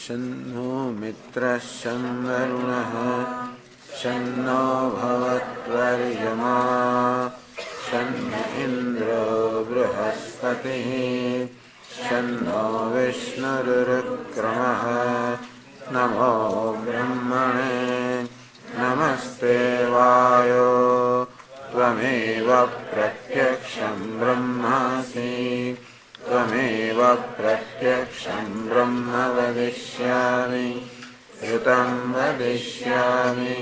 शन्नो मित्रः शं वरुणः शन्नो भवत्वर्यमा शन्न इन्द्रो बृहस्पतिः शन्नो विष्णुरुक्रमः नमो ब्रह्मणे नमस्ते वायो त्वमेव प्रत्यक्षं ब्रह्मासि त्वमेव प्रत्यक्षं ब्रह्म वदिष्यामि ऋतं वदिष्यामि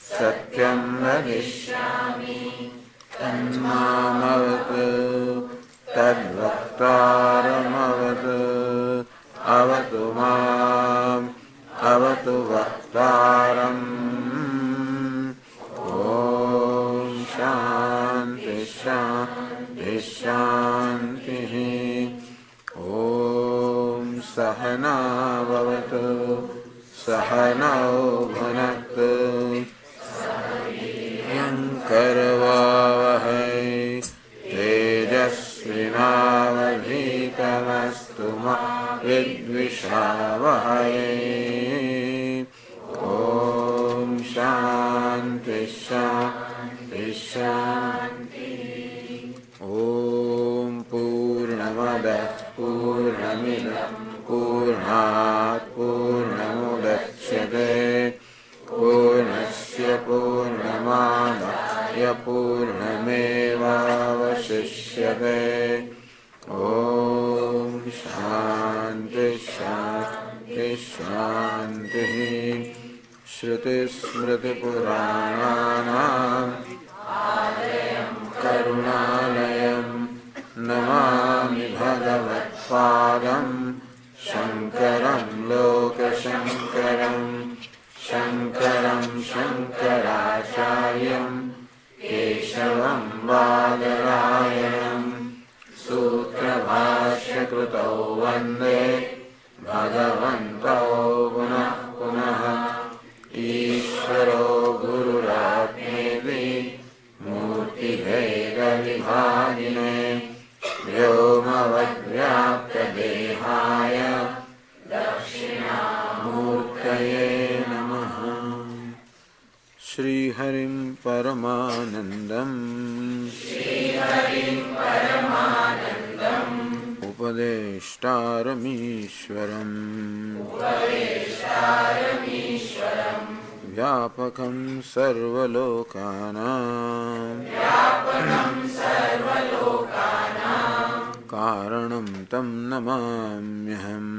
सत्यं वदिष्यामि तन्मामवतु तद्वक्तारमवतु अवतु माम् अवतु वक्तारम् ॐ शान्ति शान्ति शान्तिः ॐ सहना भवतु सहनौ भुनक्तु करवावहै तेजस्विनावधीतमस्तु मा विद्विषावहै ॐ शान्ति शान्ति शान्तिः ॐ पूर्णमदः पूर्णमिदं पूर्णात् पूर्णमुदच्यते पूर्णस्य पूर्णमादाय पूर्णमेवावशिष्यते ॐ शान्ति शान्ति शान्तिः श्रुतिस्मृतिपुराणानाम् आलयं करुणालयं नमामि भगवत्पादं शङ्करं लोकशङ्करं शङ्करं शङ्कराचार्यं केशवं बादरायणं सूत्रभाष्यकृतौ वन्दे भगवन्तौ पुनः पुनः ईश्वरो गुरुरात्मेति मूर्तिभेदविभागिने व्योमवद्व्याप्तदेहाय दक्षिणामूर्तये नमः। श्रीहरिं परमानन्दम् उपदेष्टारमीश्वरम् व्यापकं सर्वलोकानां कारणं तं नमाम्यहम्।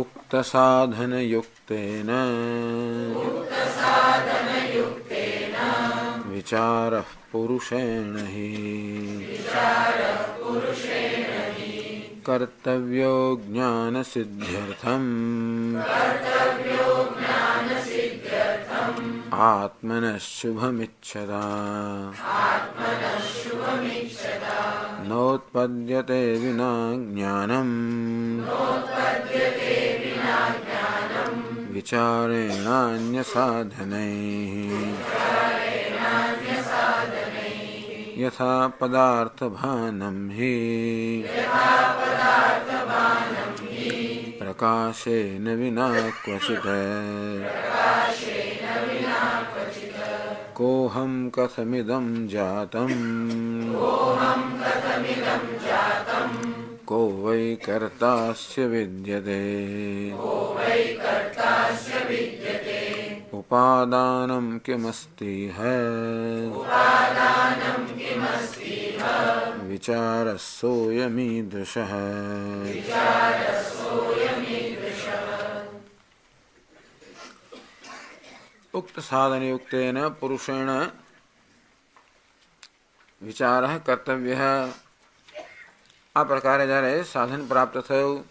उक्तसाधनयुक्तेन विचारः पुरुषेण हि कर्तव्यो ज्ञानसिद्ध्यर्थम् आत्मनः शुभमिच्छता नोत्पद्यते विना ज्ञानम् विचारेणान्यसाधनैः यथा पदार्थभानं हि प्रकाशेन विना क्वचित् कोऽहं कथमिदं जातं को वै कर्तास्य विद्यते उपादानं किमस्तीह विचारः सोऽयमीदृशः। उक्त साधन युक्तेन पुरुषेण विचारः कर्तव्यः। आ प्रकारे જ્યારે સાધન પ્રાપ્ત થયું,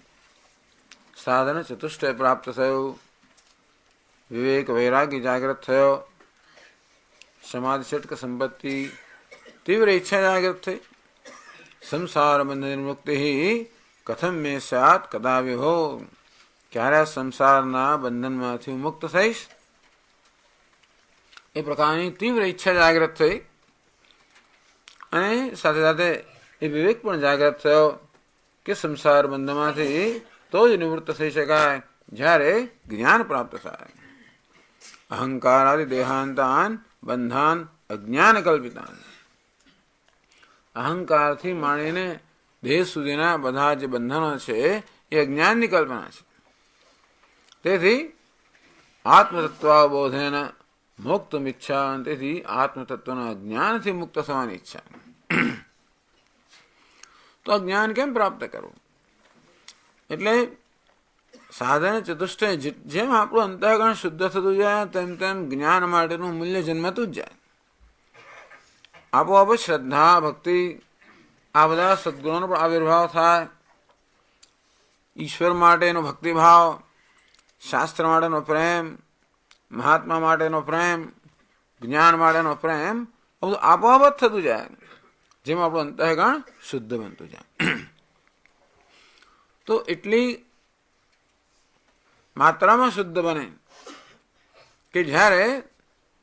સાધન ચતુષ્ટય પ્રાપ્ત થયું, વિવેક વૈરાગ્ય જાગૃત થયો, સમાધિ ષટક સંપત્તિ तीव्र इच्छा जागृत થઈ, સંસાર બંધ નિર્મુક્તિ કથમ મે સ્યાત કદા વિભો, ક્યારે સંસારના બંધનમાંથી મુક્ત થઈશ એ પ્રકારની તીવ્ર ઈચ્છા જાગૃત થઈ અને સાથે સાથે એ વિવેક પણ જાગૃત થયો કે સંસાર બંધમાંથી તો જ નિવૃત્ત થઈ શકાય જ્યારે જ્ઞાન પ્રાપ્ત થાય. અહંકારાદિ દેહાંતાન બંધાન અજ્ઞાન કલ્પિતાન. અહંકારથી માંડીને દેહ સુધીના બધા જે બંધનો છે એ અજ્ઞાનની કલ્પના છે. તેથી આત્મતત્વાવબોધેન મોક્તુમ ઈચ્છા. તેથી આત્મતત્વના અજ્ઞાનથી મુક્ત થવાની ઈચ્છા. તો અજ્ઞાન કેમ પ્રાપ્ત કરવું? એટલે સાધન ચતુષ્ટય જેમ આપણું અંતઃકરણ શુદ્ધ થતું જાય તેમ તેમ જ્ઞાન માટેનું મૂલ્ય જન્મતું જ જાય. આપોઆપ શ્રદ્ધા ભક્તિ આ બધા સદગુણોનો પણ આવિર્ભાવ થાય. ઈશ્વર માટેનો ભક્તિભાવ, શાસ્ત્ર માટેનો પ્રેમ, મહાત્મા માટેનો પ્રેમ, જ્ઞાન માટેનો પ્રેમ બધું આપોઆપ જ થતું જાય જેમ આપણું અંતઃકરણ શુદ્ધ બનતું જાય. તો એટલી માત્રામાં શુદ્ધ બને કે જ્યારે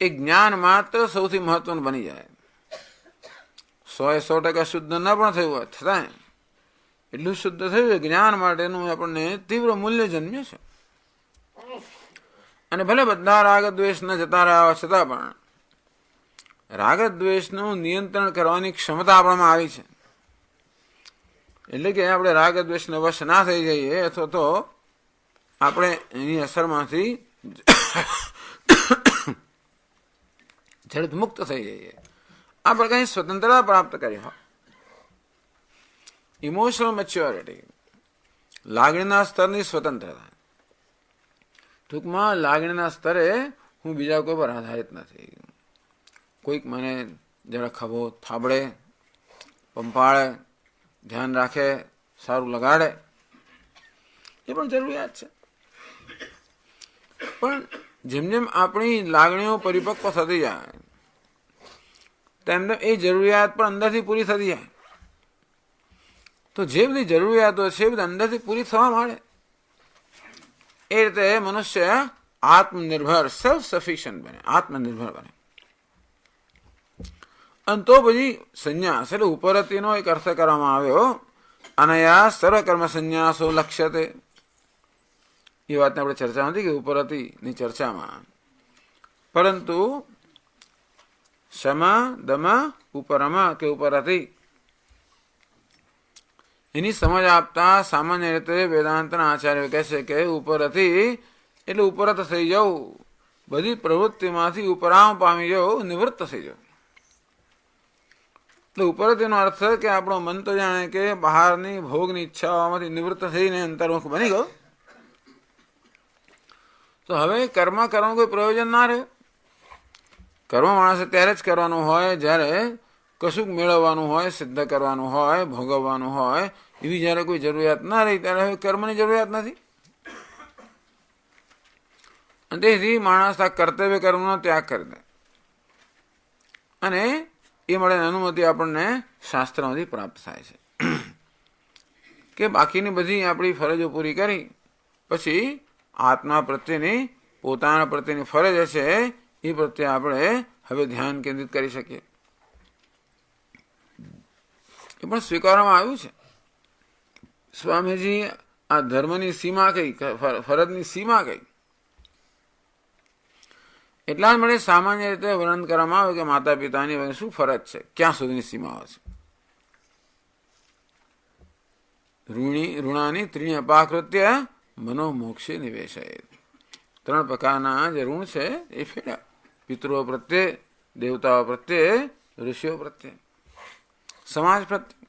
એ જ્ઞાન માત્ર સૌથી મહત્વનું બની જાય. 100% શુદ્ધ ન પણ થયું હોય છતાં એટલું શુદ્ધ થયું જ્ઞાન માટેનું આપણને તીવ્ર મૂલ્ય જન્મ્યું છે. અને ભલે બધા રાગ દ્વેષ ન જતા રહ્યા છતાં પણ રાગ દ્વેષનું નિયંત્રણ કરવાની ક્ષમતા આપણામાં આવી છે. એટલે કે આપણે રાગ દ્વેષને વશ ના થઈ જઈએ અથવા તો આપણે એની અસરમાંથી ઝડપ મુક્ત થઈ જઈએ. આ પ્રકારની સ્વતંત્રતા પ્રાપ્ત કરી હોય. ઇમોશનલ મેચ્યોરિટી, લાગણીના સ્તરની સ્વતંત્રતા. ટૂંકમાં લાગણીના સ્તરે હું બીજા કોઈ પર આધારિત નથી. કોઈક મને જરા ખભો થાબડે, પંપાળે, ધ્યાન રાખે, સારું લગાડે એ પણ જરૂરિયાત છે. પણ જેમ જેમ આપણી લાગણીઓ પરિપક્વ થતી જાય તેમ તેમ એ જરૂરિયાત પણ અંદરથી પૂરી થતી જાય. તો જે બધી જરૂરિયાતો છે એ બધી અંદરથી પૂરી થવા માંડે. એ રીતે મનુષ્ય આત્મનિર્ભર, સેલ્ફ સફિશિયન્ટ બને, આત્મનિર્ભર બને. અને તો પછી સંન્યાસ એટલે ઉપરતીનો એક અર્થ કરવામાં આવ્યો. અનયા સર્વકર્મ સંન્યાસો લક્ષ્યતે. એ વાતને આપણે ચર્ચા નથી કે ઉપરતીની ચર્ચામાં. પરંતુ શમા દમા ઉપરમા કે ઉપરતી એની સમજ આપતા સામાન્ય રીતે વેદાંતના આચાર્યો કહે છે કે ઉપરથી એટલે ઉપરત થઈ જવું, બધી પ્રવૃત્તિમાંથી ઉપરામ પામી જવું, નિવૃત્ત થઈ જવું. એટલે ઉપરતીનો અર્થ કે આપણો મન તો જાણે કે બહારની ભોગની ઈચ્છાઓમાંથી નિવૃત્ત થઈને અંતર્મુખ બની ગયો. તો હવે કર્મ કરવાનું કોઈ પ્રયોજન ના રહે. કર્મ માણસે ત્યારે જ કરવાનું હોય જ્યારે કશુંક મેળવવાનું હોય, સિદ્ધ કરવાનું હોય, ભોગવવાનું હોય. એવી જ્યારે કોઈ જરૂરિયાત ના રહી ત્યારે હવે કર્મની જરૂરિયાત નથી. અને તેથી માણસ આ કર્તવ્ય કર્મનો ત્યાગ કરી દે અને એ માટેની અનુમતિ આપણને શાસ્ત્રમાંથી પ્રાપ્ત થાય છે કે બાકીની બધી આપણી ફરજો પૂરી કરી પછી આત્મા પ્રત્યેની, પોતાના પ્રત્યેની ફરજ છે એ પ્રત્યે આપણે હવે ધ્યાન કેન્દ્રિત કરી શકીએ. એ પણ સ્વીકારવામાં આવ્યું છે. સ્વામીજી આ ધર્મની સીમા કઈ, ફરજની સીમા કઈ, એટલા જ માટે સામાન્ય રીતે વર્ણન કરવામાં આવે કે માતા પિતાની શું ફરજ છે, ક્યાં સુધીની સીમાઓ છે. ઋણાની ત્રીણી અપાકૃત્ય મનોમોક્ષે નિવેશાય. 3 પ્રકારના જે ઋણ છે એ ફેર્યા. પિતૃઓ પ્રત્યે, દેવતાઓ પ્રત્યે, ઋષિઓ પ્રત્યે, સમાજ પ્રત્યે.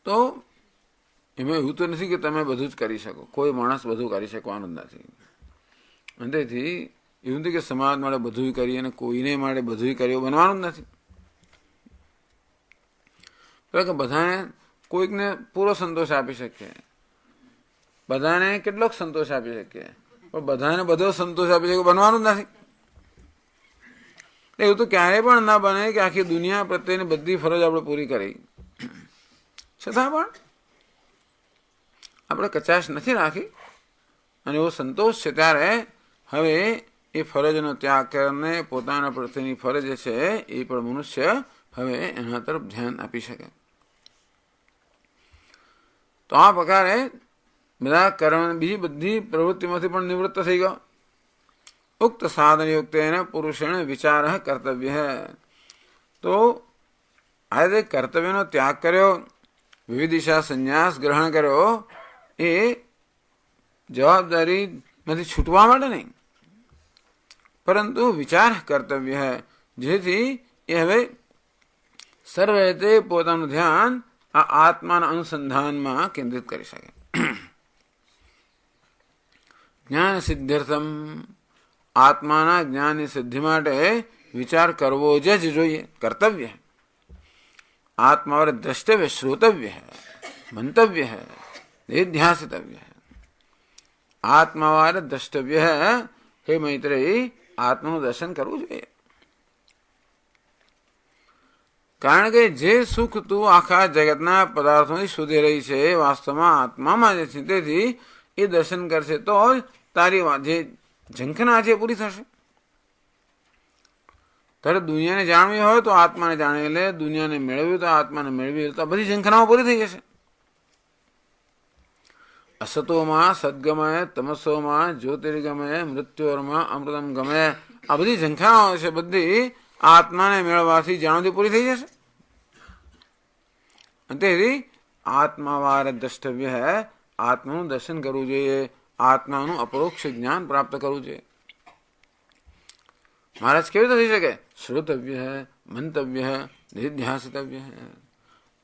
તો એમાં એવું તો નથી કે તમે બધું જ કરી શકો. કોઈ માણસ બધું કરી શકવાનું જ નથી. અને તેથી એવું નથી કે સમાજ માટે બધું કરીએ અને કોઈને માટે બધું કર્યું બનવાનું જ નથી. કે બધાને કોઈકને પૂરો સંતોષ આપી શકીએ, બધાને કેટલોક સંતોષ આપી શકીએ, પણ બધાને બધો સંતોષ આપી શકે બનવાનું જ નથી. એવું તો ક્યારેય પણ ના બને કે આખી દુનિયા પ્રત્યેની બધી ફરજ આપણે પૂરી કરી છતાં પણ આપણે કચાશ નથી રાખી અને એવો સંતોષ છે. ત્યારે હવે એ ફરજનો ત્યાગ કરીને પોતાના પ્રત્યેની ફરજ છે એ પણ મનુષ્ય હવે એના તરફ ધ્યાન આપી શકે. તો આ પ્રકારે બધા કર્મ બીજી બધી પ્રવૃત્તિમાંથી પણ નિવૃત્ત થઈ ગયો. ઉક્ત સાધન યુક્ત એને પુરુષેણ વિચાર કર્તવ્ય. તો આ રીતે કર્તવ્યનો ત્યાગ કર્યો, વિવિધ દિશા સંન્યાસ ગ્રહણ કર્યો, એ જવાબદારીમાંથી છૂટવા માટે નહીં, પરંતુ વિચાર કર્તવ્ય, જેથી એ હવે સર્વે રીતે પોતાનું ધ્યાન આ આત્માના અનુસંધાનમાં કેન્દ્રિત કરી શકે. જ્ઞાન સિદ્ધર્થમ, આત્માના જ્ઞાનની સિદ્ધિ માટે વિચાર કરવો જ જોઈએ, કર્તવ્ય. आत्मा और द्रष्टव्य, श्रोतव्य है, मंतव्य है, निध्यासितव्य है. आत्मा वाले द्रष्टव्य है. हे मैत्रेयी, आत्माનું દર્શન કરવું જોઈએ. કારણ કે જે સુખ તું આખા જગતના પદાર્થોથી શોધી રહી છે એ વાસ્તવમાં આત્મામાં જ છે. તેથી એ દર્શન કરશે તો તારી જે ઝંખના છે એ પૂરી થશે. તારે દુનિયાને જાણવી હોય તો આત્માને જાણી લે, દુનિયાને મેળવ્યું તો આત્માને મેળવી લે, તો બધી ઝંખનાઓ પૂરી થઈ જશે. અસતોમાં સદગમય, તમસોમાં જ્યોતિર્ગમય, મૃત્યોરમાં અમૃતમ ગમે. આ બધી ઝંખનાઓ છે, બધી આત્માને મેળવવાથી જાણવાથી પૂરી થઈ જશે. તેથી આત્માવાર દ્રષ્ટવ્ય હે, આત્માનું દર્શન કરવું જોઈએ, આત્માનું અપરોક્ષ જ્ઞાન પ્રાપ્ત કરવું જોઈએ. મહારાજ કેવી રીતે થઈ શકે? શ્રોતવ્ય હે, મંતવ્ય હે, નિધ્યાસિતવ્ય હે.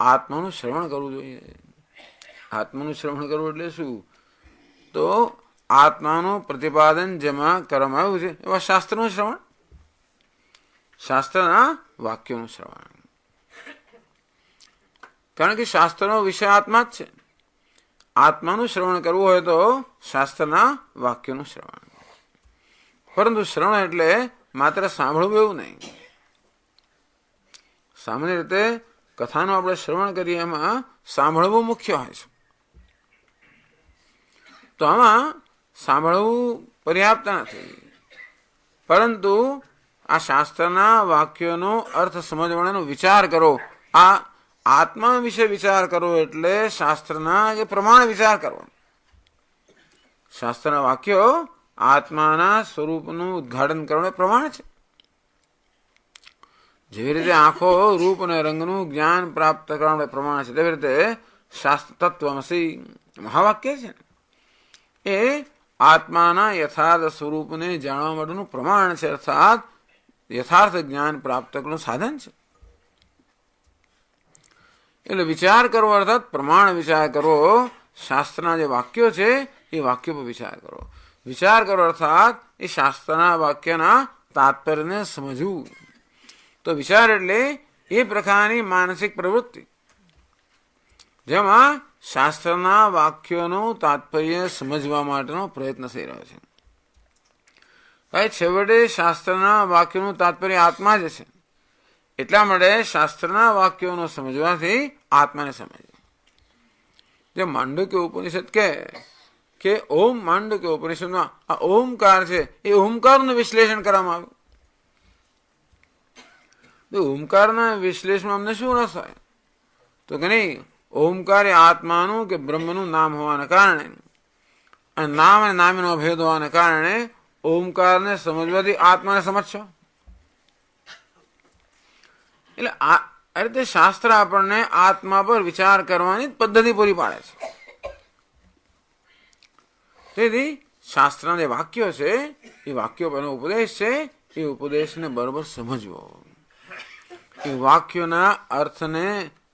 આત્માનું શ્રવણ કરવું જોઈએ. આત્માનું શ્રવણ કરવું એટલે શું? તો આત્માનું પ્રતિપાદન જેમાં કરવામાં આવ્યું છે એવા શાસ્ત્રનું શ્રવણ, શાસ્ત્રના વાક્યોનું શ્રવણ. કારણ કે શાસ્ત્રનો વિષય આત્મા જ છે. આત્માનું શ્રવણ કરવું હોય તો શાસ્ત્રના વાક્યોનું શ્રવણ. પરંતુ શ્રવણ એટલે માત્ર સાંભળવું એવું નહીં. સામાન્ય રીતે કથાનું આપણે શ્રવણ કરીએ એમાં સાંભળવું મુખ્ય હોય છે. તો આમાં સાંભળવું પર્યાપ્ત નથી, પરંતુ આ શાસ્ત્રના વાક્યોનો અર્થ સમજવાનો વિચાર કરો. આ આત્મા વિશે વિચાર કરો એટલે શાસ્ત્રના જે પ્રમાણ વિચાર કરો. શાસ્ત્રના વાક્યો આત્માના સ્વરૂપનું ઉદ્ઘાટન કરવાનું પ્રમાણ છે. જેવી રીતે આંખો રૂપ અને રંગનું જ્ઞાન પ્રાપ્ત કરવાનું પ્રમાણ છે, તેવી રીતે શાસ્ત્ર તત્વમસી મહાવાક્ય છે એ આત્માના યથાર્થ સ્વરૂપને જાણવા માટેનું પ્રમાણ છે, અર્થાત યથાર્થ જ્ઞાન પ્રાપ્ત કરવાનું સાધન છે. એટલે વિચાર કરવો અર્થાત પ્રમાણ વિચાર કરવો. શાસ્ત્રના જે વાક્યો છે એ વાક્યો પર વિચાર કરો. વિચાર કરો અર્થાત એ શાસ્ત્રના વાક્યના તાત્પર્યને સમજવું. તો વિચાર એટલે એ પ્રકારની માનસિક પ્રવૃત્તિ જેમાં શાસ્ત્રના વાક્યોનું તાત્પર્ય સમજવા માટેનો પ્રયત્ન થઈ રહ્યો છે. ભાઈ છેવટે શાસ્ત્રના વાક્યોનું તાત્પર્ય આત્મા જ છે. એટલા માટે શાસ્ત્રના વાક્યોનો સમજવાથી આત્માને સમજે. જે માંડુક્ય ઉપનિષદ કે ઓમ માંડુક્ય ઉપનિષદમાં આ ઓમકાર છે એ ઓમકારનું વિશ્લેષણ કરવામાં આવ્યું. ઓમકારના વિશ્લેષણમાં અમને શું રસ હોય? તો કે નહીં, ઓમકાર એ આત્માનું કે બ્રહ્મનું નામ હોવાને કારણે અને નામ અને નામનો ભેદ હોવાને કારણે ઓમકારને સમજવાથી આત્માને સમજશો. એટલે આ રીતે શાસ્ત્ર આપણને આત્મા પર વિચાર કરવાની પદ્ધતિ પૂરી પાડે છે. તેથી શાસ્ત્રના જે વાક્યો છે એ વાક્યો પરનો ઉપદેશ છે, એ ઉપદેશને બરોબર સમજવો. એ વાક્યોના અર્થને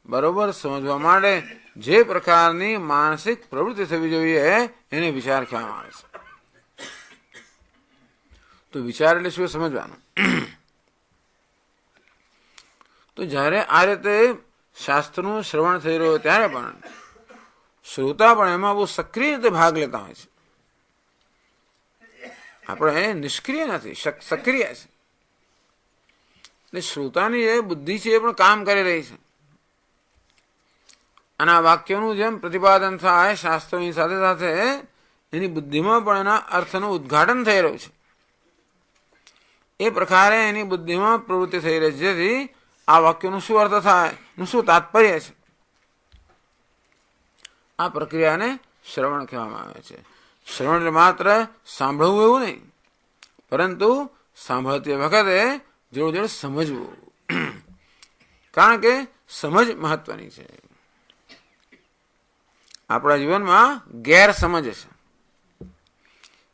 બરોબર સમજવા માટે જે પ્રકારની માનસિક પ્રવૃત્તિ થવી જોઈએ એને વિચાર કહેવામાં આવે છે. તો વિચાર એટલે શું સમજવાનું? તો જ્યારે આ રીતે શાસ્ત્રનું શ્રવણ થઈ રહ્યું ત્યારે પણ શ્રોતા પણ એમાં બહુ સક્રિય રીતે ભાગ લેતા હોય છે. આપણે નિષ્ક્રિય નથી, સક્રિય છે. એટલે શ્રોતાની જે બુદ્ધિ છે એ પણ કામ કરી રહી છે. અને આ વાક્યોનું જેમ પ્રતિપાદન થાય શાસ્ત્રોની સાથે સાથે એની બુદ્ધિમાં પણ એના અર્થનું ઉદ્ઘાટન થઈ રહ્યું છે. એ પ્રકારે એની બુદ્ધિમાં પ્રવૃત્તિ થઈ રહી છે, જેથી આ વાક્યનું શું અર્થ થાય, શું તાત્પર્ય છે, આ પ્રક્રિયાને શ્રવણ કહેવામાં આવે છે. શ્રવણ એટલે માત્ર સાંભળવું એવું નહીં, પરંતુ સાંભળતી વખતે જોડે જોડે સમજવું, કારણ કે સમજ મહત્વની છે. આપણા જીવનમાં ગેરસમજ છે.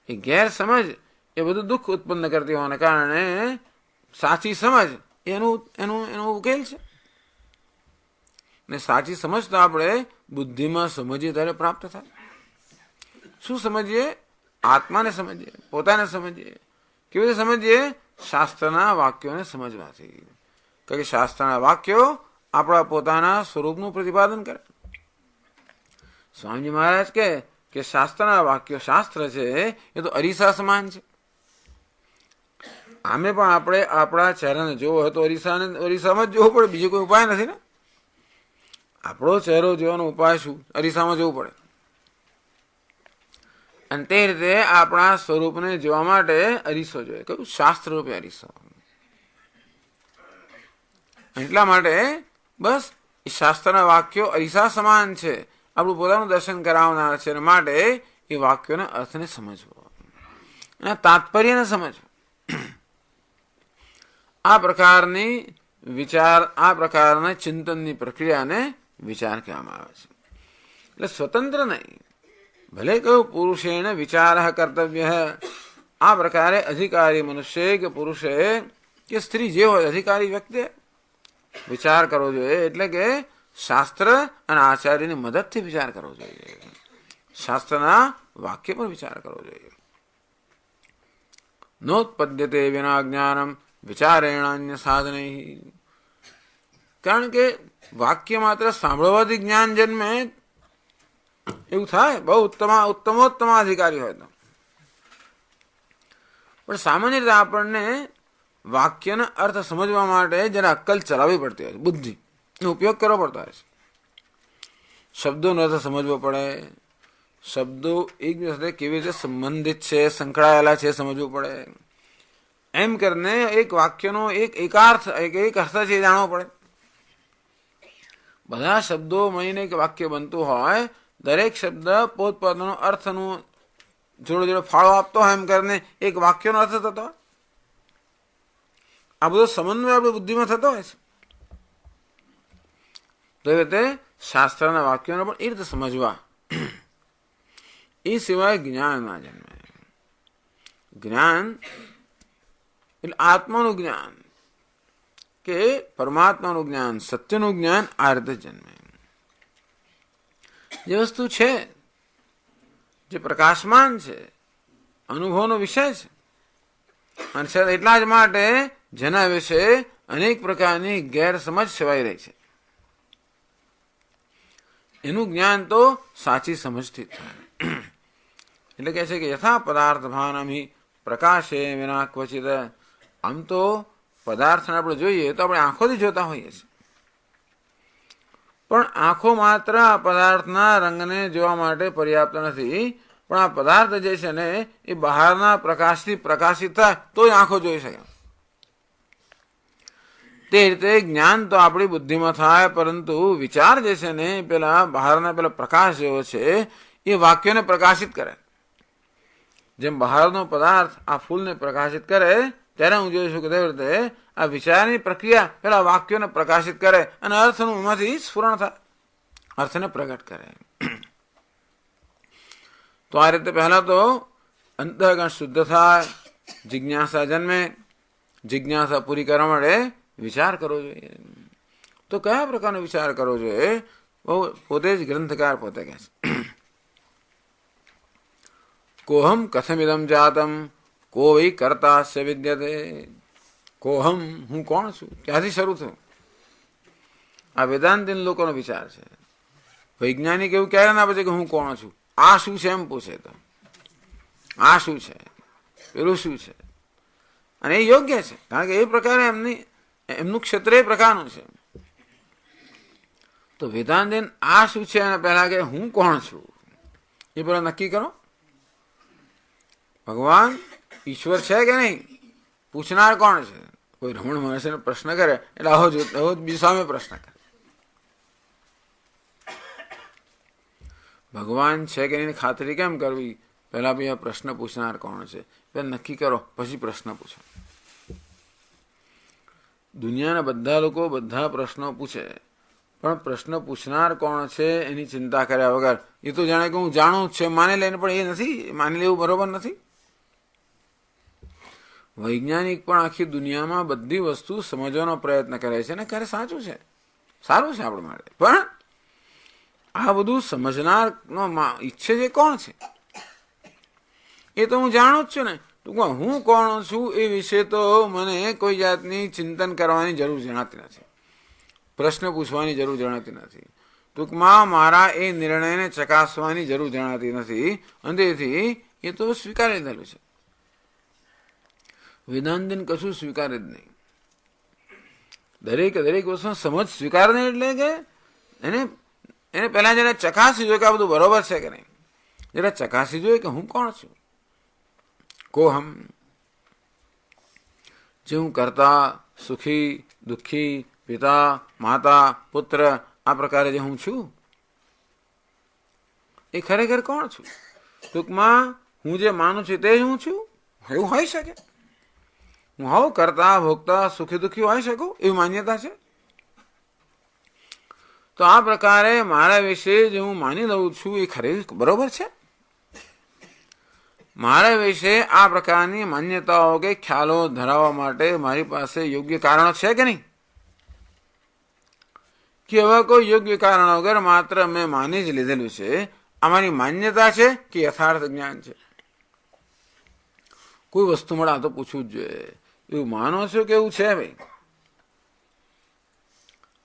એ ગેરસમજ એ બધું દુઃખ ઉત્પન્ન કરતી હોવાને કારણે સાચી સમજ એનું ઉકેલ છે. ને સાચી સમજ તો આપણે બુદ્ધિમાં સમજીએ ત્યારે પ્રાપ્ત થાય. શું સમજીએ? આત્માને સમજીએ, પોતાને સમજીએ. કેવી રીતે સમજીએ? શાસ્ત્રના વાક્યોને સમજવાથી. કારણ કે શાસ્ત્રના વાક્યો આપણા પોતાના સ્વરૂપનું પ્રતિપાદન કરે. સ્વામીજી મહારાજ કે શાસ્ત્રના વાક્યો, શાસ્ત્ર છે એ તો અરીસા સમાન છે. આમે પણ આપણે આપણા ચહેરાને જોવો હોય તો અરીસામાં જ જોવું પડે, બીજો કોઈ ઉપાય નથી ને. આપણો ચહેરો જોવાનો ઉપાય શું? અરીસામાં જોવું પડે. અને તે રીતે આપણા સ્વરૂપને જોવા માટે અરીસો જોઈએ. કયું? શાસ્ત્ર રૂપે અરીસો. એટલા માટે બસ એ શાસ્ત્રના વાક્યો અરીસા સમાન છે, આપણું પોતાનું દર્શન કરાવનાર છે. અને માટે એ વાક્યોના અર્થને સમજવો, એના તાત્પર્યને સમજવો. આ પ્રકારના ચિંતનની પ્રક્રિયાને વિચાર કહેવામાં આવે છે. એટલે સ્વતંત્ર નહીં, ભલે કહ્યું પુરુષેણ વિચાર કર્તવ્ય. આ પ્રકારે અધિકારી મનુષ્ય કે પુરુષે કે સ્ત્રી જે હોય, અધિકારી વ્યક્તિ વિચાર કરવો જોઈએ. એટલે કે શાસ્ત્ર અને આચાર્યની મદદથી વિચાર કરવો જોઈએ. શાસ્ત્રના વાક્ય પર વિચાર કરવો જોઈએ. નોત્પદ્યતે વિના જ્ઞાનમ વિચારેણ અન્ય સાધનૈ. કારણ કે વાક્ય માત્ર સાંભળવાથી જ્ઞાન જન્મે એવું થાય, બહુ ઉત્તમોત્તમ અધિકારી હોય તો. પણ સામાન્ય રીતે આપણને વાક્યના અર્થ સમજવા માટે જરા અક્કલ ચલાવવી પડતી હોય છે, બુદ્ધિનો ઉપયોગ કરવો પડતો હોય છે. શબ્દોનો અર્થ સમજવો પડે, શબ્દો એકબીજા સાથે કેવી રીતે સંબંધિત છે, સંકળાયેલા છે, સમજવું પડે. એમ કરીને એક વાક્યનો એક અર્થ છે જાણવો પડે. બધા શબ્દો મળીને એક વાક્ય બનતું હોય, દરેક શબ્દ પોતપોતાનો અર્થનું જોડે જોડે ફાળો આપતો હોય, એમ કરીને એક વાક્યનો અર્થ થતો હોય. આ બધો સમન્વય આપણી બુદ્ધિમાં થતો હોય છે. તો એ રીતે શાસ્ત્રના વાક્યોને પણ એ રીતે સમજવા. એ સિવાય જ્ઞાન ના જન્મે. જ્ઞાન એટલે આત્માનું જ્ઞાન કે પરમાત્માનું જ્ઞાન, સત્યનું જ્ઞાન આ રીતે જન્મે. જે વસ્તુ છે, જે પ્રકાશમાન છે, અનુભવનો વિષય છે, અને એટલા જ માટે જેના વિશે અનેક પ્રકારની ગેરસમજ છવાઈ રહી છે, એનું જ્ઞાન તો સાચી સમજથી થાય. એટલે કહે છે કે યથા પદાર્થ ભાનમિ પ્રકાશે વિના ક્વચિત. આમ તો પદાર્થને આપણે જોઈએ તો આપણે આંખોથી જોતા હોઈએ છીએ, પણ આંખો માત્ર આ પદાર્થના રંગને જોવા માટે પર્યાપ્ત નથી. પણ આ પદાર્થ જે છે ને એ બહારના પ્રકાશથી પ્રકાશિત થાય તો જ આંખો જોઈ શકે. તે રીતે જ્ઞાન તો આપણી બુદ્ધિમાં થાય, પરંતુ વિચાર જે છે ને પેલા બહારના પેલા પ્રકાશ જેવો છે એ વાક્યોને પ્રકાશિત કરે. જેમ બહારનો પદાર્થ આ ફૂલને પ્રકાશિત કરે, ત્યારે હું જોઈશું કે તેવી રીતે આ વિચારની પ્રક્રિયા પેલા વાક્યોને પ્રકાશિત કરે અને અર્થનું એમાંથી સ્ફુરણ થાય, અર્થને પ્રગટ કરે. તો આ રીતે પહેલા તો અંતઃકરણ શુદ્ધ થાય, જિજ્ઞાસા જન્મે. જિજ્ઞાસા પૂરી કરવા માટે વિચાર કરવો જોઈએ. તો કયા પ્રકારનો વિચાર કરવો જોઈએ? પોતે જ ગ્રંથકાર પોતે કહે છે, કોહમ કથમિદમ જાતમ કો વૈ કર્તાસ્ય વિદ્યતે. કોહમ, હું કોણ છું? ક્યાંથી શરૂ થયું? આ વેદાંતિન લોકોનો વિચાર છે. વૈજ્ઞાનિક એવું ક્યારે ના પૂછે કે હું કોણ છું, આ શું છે એમ પૂછે. તો આ શું છે, પેલું શું છે? અને એ યોગ્ય છે, કારણ કે એ પ્રકારે એમનું ક્ષેત્ર એ પ્રકારનું છે. તો વેદાંતિન આ શું છે અને પહેલા કે હું કોણ છું એ પેલા નક્કી કરો. ભગવાન ઈશ્વર છે કે નહીં? પૂછનાર કોણ છે? કોઈ રમણ મહર્ષિને પ્રશ્ન કરે એટલે આવો જ બીજું સામે પ્રશ્ન કરે. ભગવાન છે કે એની ખાતરી કેમ કરવી? પહેલા ભાઈ આ પ્રશ્ન પૂછનાર કોણ છે પહેલા નક્કી કરો, પછી પ્રશ્ન પૂછો. દુનિયાના બધા લોકો બધા પ્રશ્નો પૂછે, પણ પ્રશ્ન પૂછનાર કોણ છે એની ચિંતા કર્યા વગર એ તો જાણે કે હું જાણું જ છે માની લઈને, પણ એ નથી, માની લેવું બરોબર નથી. વૈજ્ઞાનિક પણ આખી દુનિયામાં બધી વસ્તુ સમજવાનો પ્રયત્ન કરે છે અને ક્યારે સાચું છે, સારું છે આપણા માટે, પણ આ બધું સમજનારનો ઈચ્છે છે કોણ છે? એ તો હું જાણું જ છું ને. ટૂંકમાં હું કોણ છું એ વિશે તો મને કોઈ જાતની ચિંતન કરવાની જરૂર જણાતી નથી, પ્રશ્ન પૂછવાની જરૂર જણાતી નથી. ટૂંકમાં મારા એ નિર્ણયને ચકાસવાની જરૂર જણાતી નથી, અને તેથી એ તો સ્વીકારી લીધેલું છે. વેદાંતિને કશું સ્વીકારે જ નહીં. દરેક વસ્તુ સમજ સ્વીકારને એટલે કે એને પહેલા જરા ચકાસી જોઈએ કે આ બધું બરોબર છે કે નહીં. જરા ચકાસી જોઈએ કે હું કોણ છું. કોહમ, જે હું કરતા, સુખી, દુઃખી, પિતા, માતા, પુત્ર, આ પ્રકારે જે હું છું એ ખરેખર કોણ છું? ટૂંકમાં હું જે માનું છું તે જ હું છું એવું હોઈ શકે? હું હોઉં કરતા, ભોગતા, સુખી દુઃખી હોઈ શકું એવી માન્યતા છે? તો આ પ્રકારે મારા વિશે જે હું માની લઉં છું એ ખરેખર બરોબર છે? મારા વિશે આ પ્રકારની માન્યતાઓ કે ખ્યાલો ધરાવવા માટે મારી પાસે યોગ્ય કારણો છે કે નહીં? કે હવે કોઈ યોગ્ય કારણ વગર માત્ર મેં માની જ લીધેલું છે, આ મારી માન્યતા છે કે યથાર્થ જ્ઞાન છે? કોઈ વસ્તુ મળે આ તો પૂછવું જ જોઈએ, એવું માનો છો કે એવું છે? ભાઈ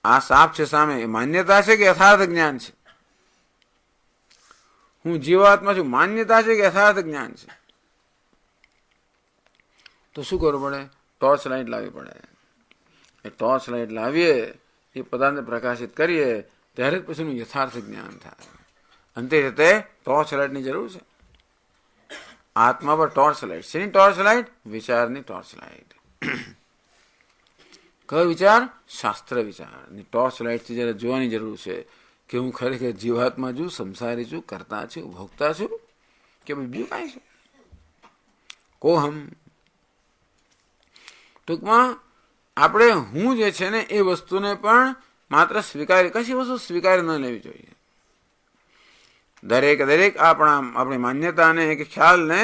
આ સાપ છે સામે, એ માન્યતા છે કે યથાર્થ જ્ઞાન છે? હું જીવાત્મા છું, માન્યતા છે કે યથાર્થ જ્ઞાન છે? તો શું કરવું પડે? ટોર્ચ લાઇટ લાવવી પડે. એ ટોર્ચ લાઇટ લાવીએ, એ પદાર્થને પ્રકાશિત કરીએ, ત્યારે જ પછીનું યથાર્થ જ્ઞાન થાય. અંતે રીતે ટોર્ચ લાઇટની જરૂર છે. આત્મા પર ટોર્ચ લાઇટ. શેની ટોર્ચ લાઇટ? વિચારની ટોર્ચ લાઇટ. કયો વિચાર? શાસ્ત્ર વિચારની ટોર્ચ લાઇટથી જયારે જોવાની જરૂર છે કે હું ખરેખર જીવાત્મા છું, સંસારી છું, કરતા છું, ભોગતા છું કે બીજું કાંઈ છે? કોહમ. ટૂંકમાં આપણે હું જે છે ને એ વસ્તુને પણ માત્ર સ્વીકારી, કશી વસ્તુ સ્વીકારી ન લેવી જોઈએ. દરેક આપણી માન્યતાને કે ખ્યાલને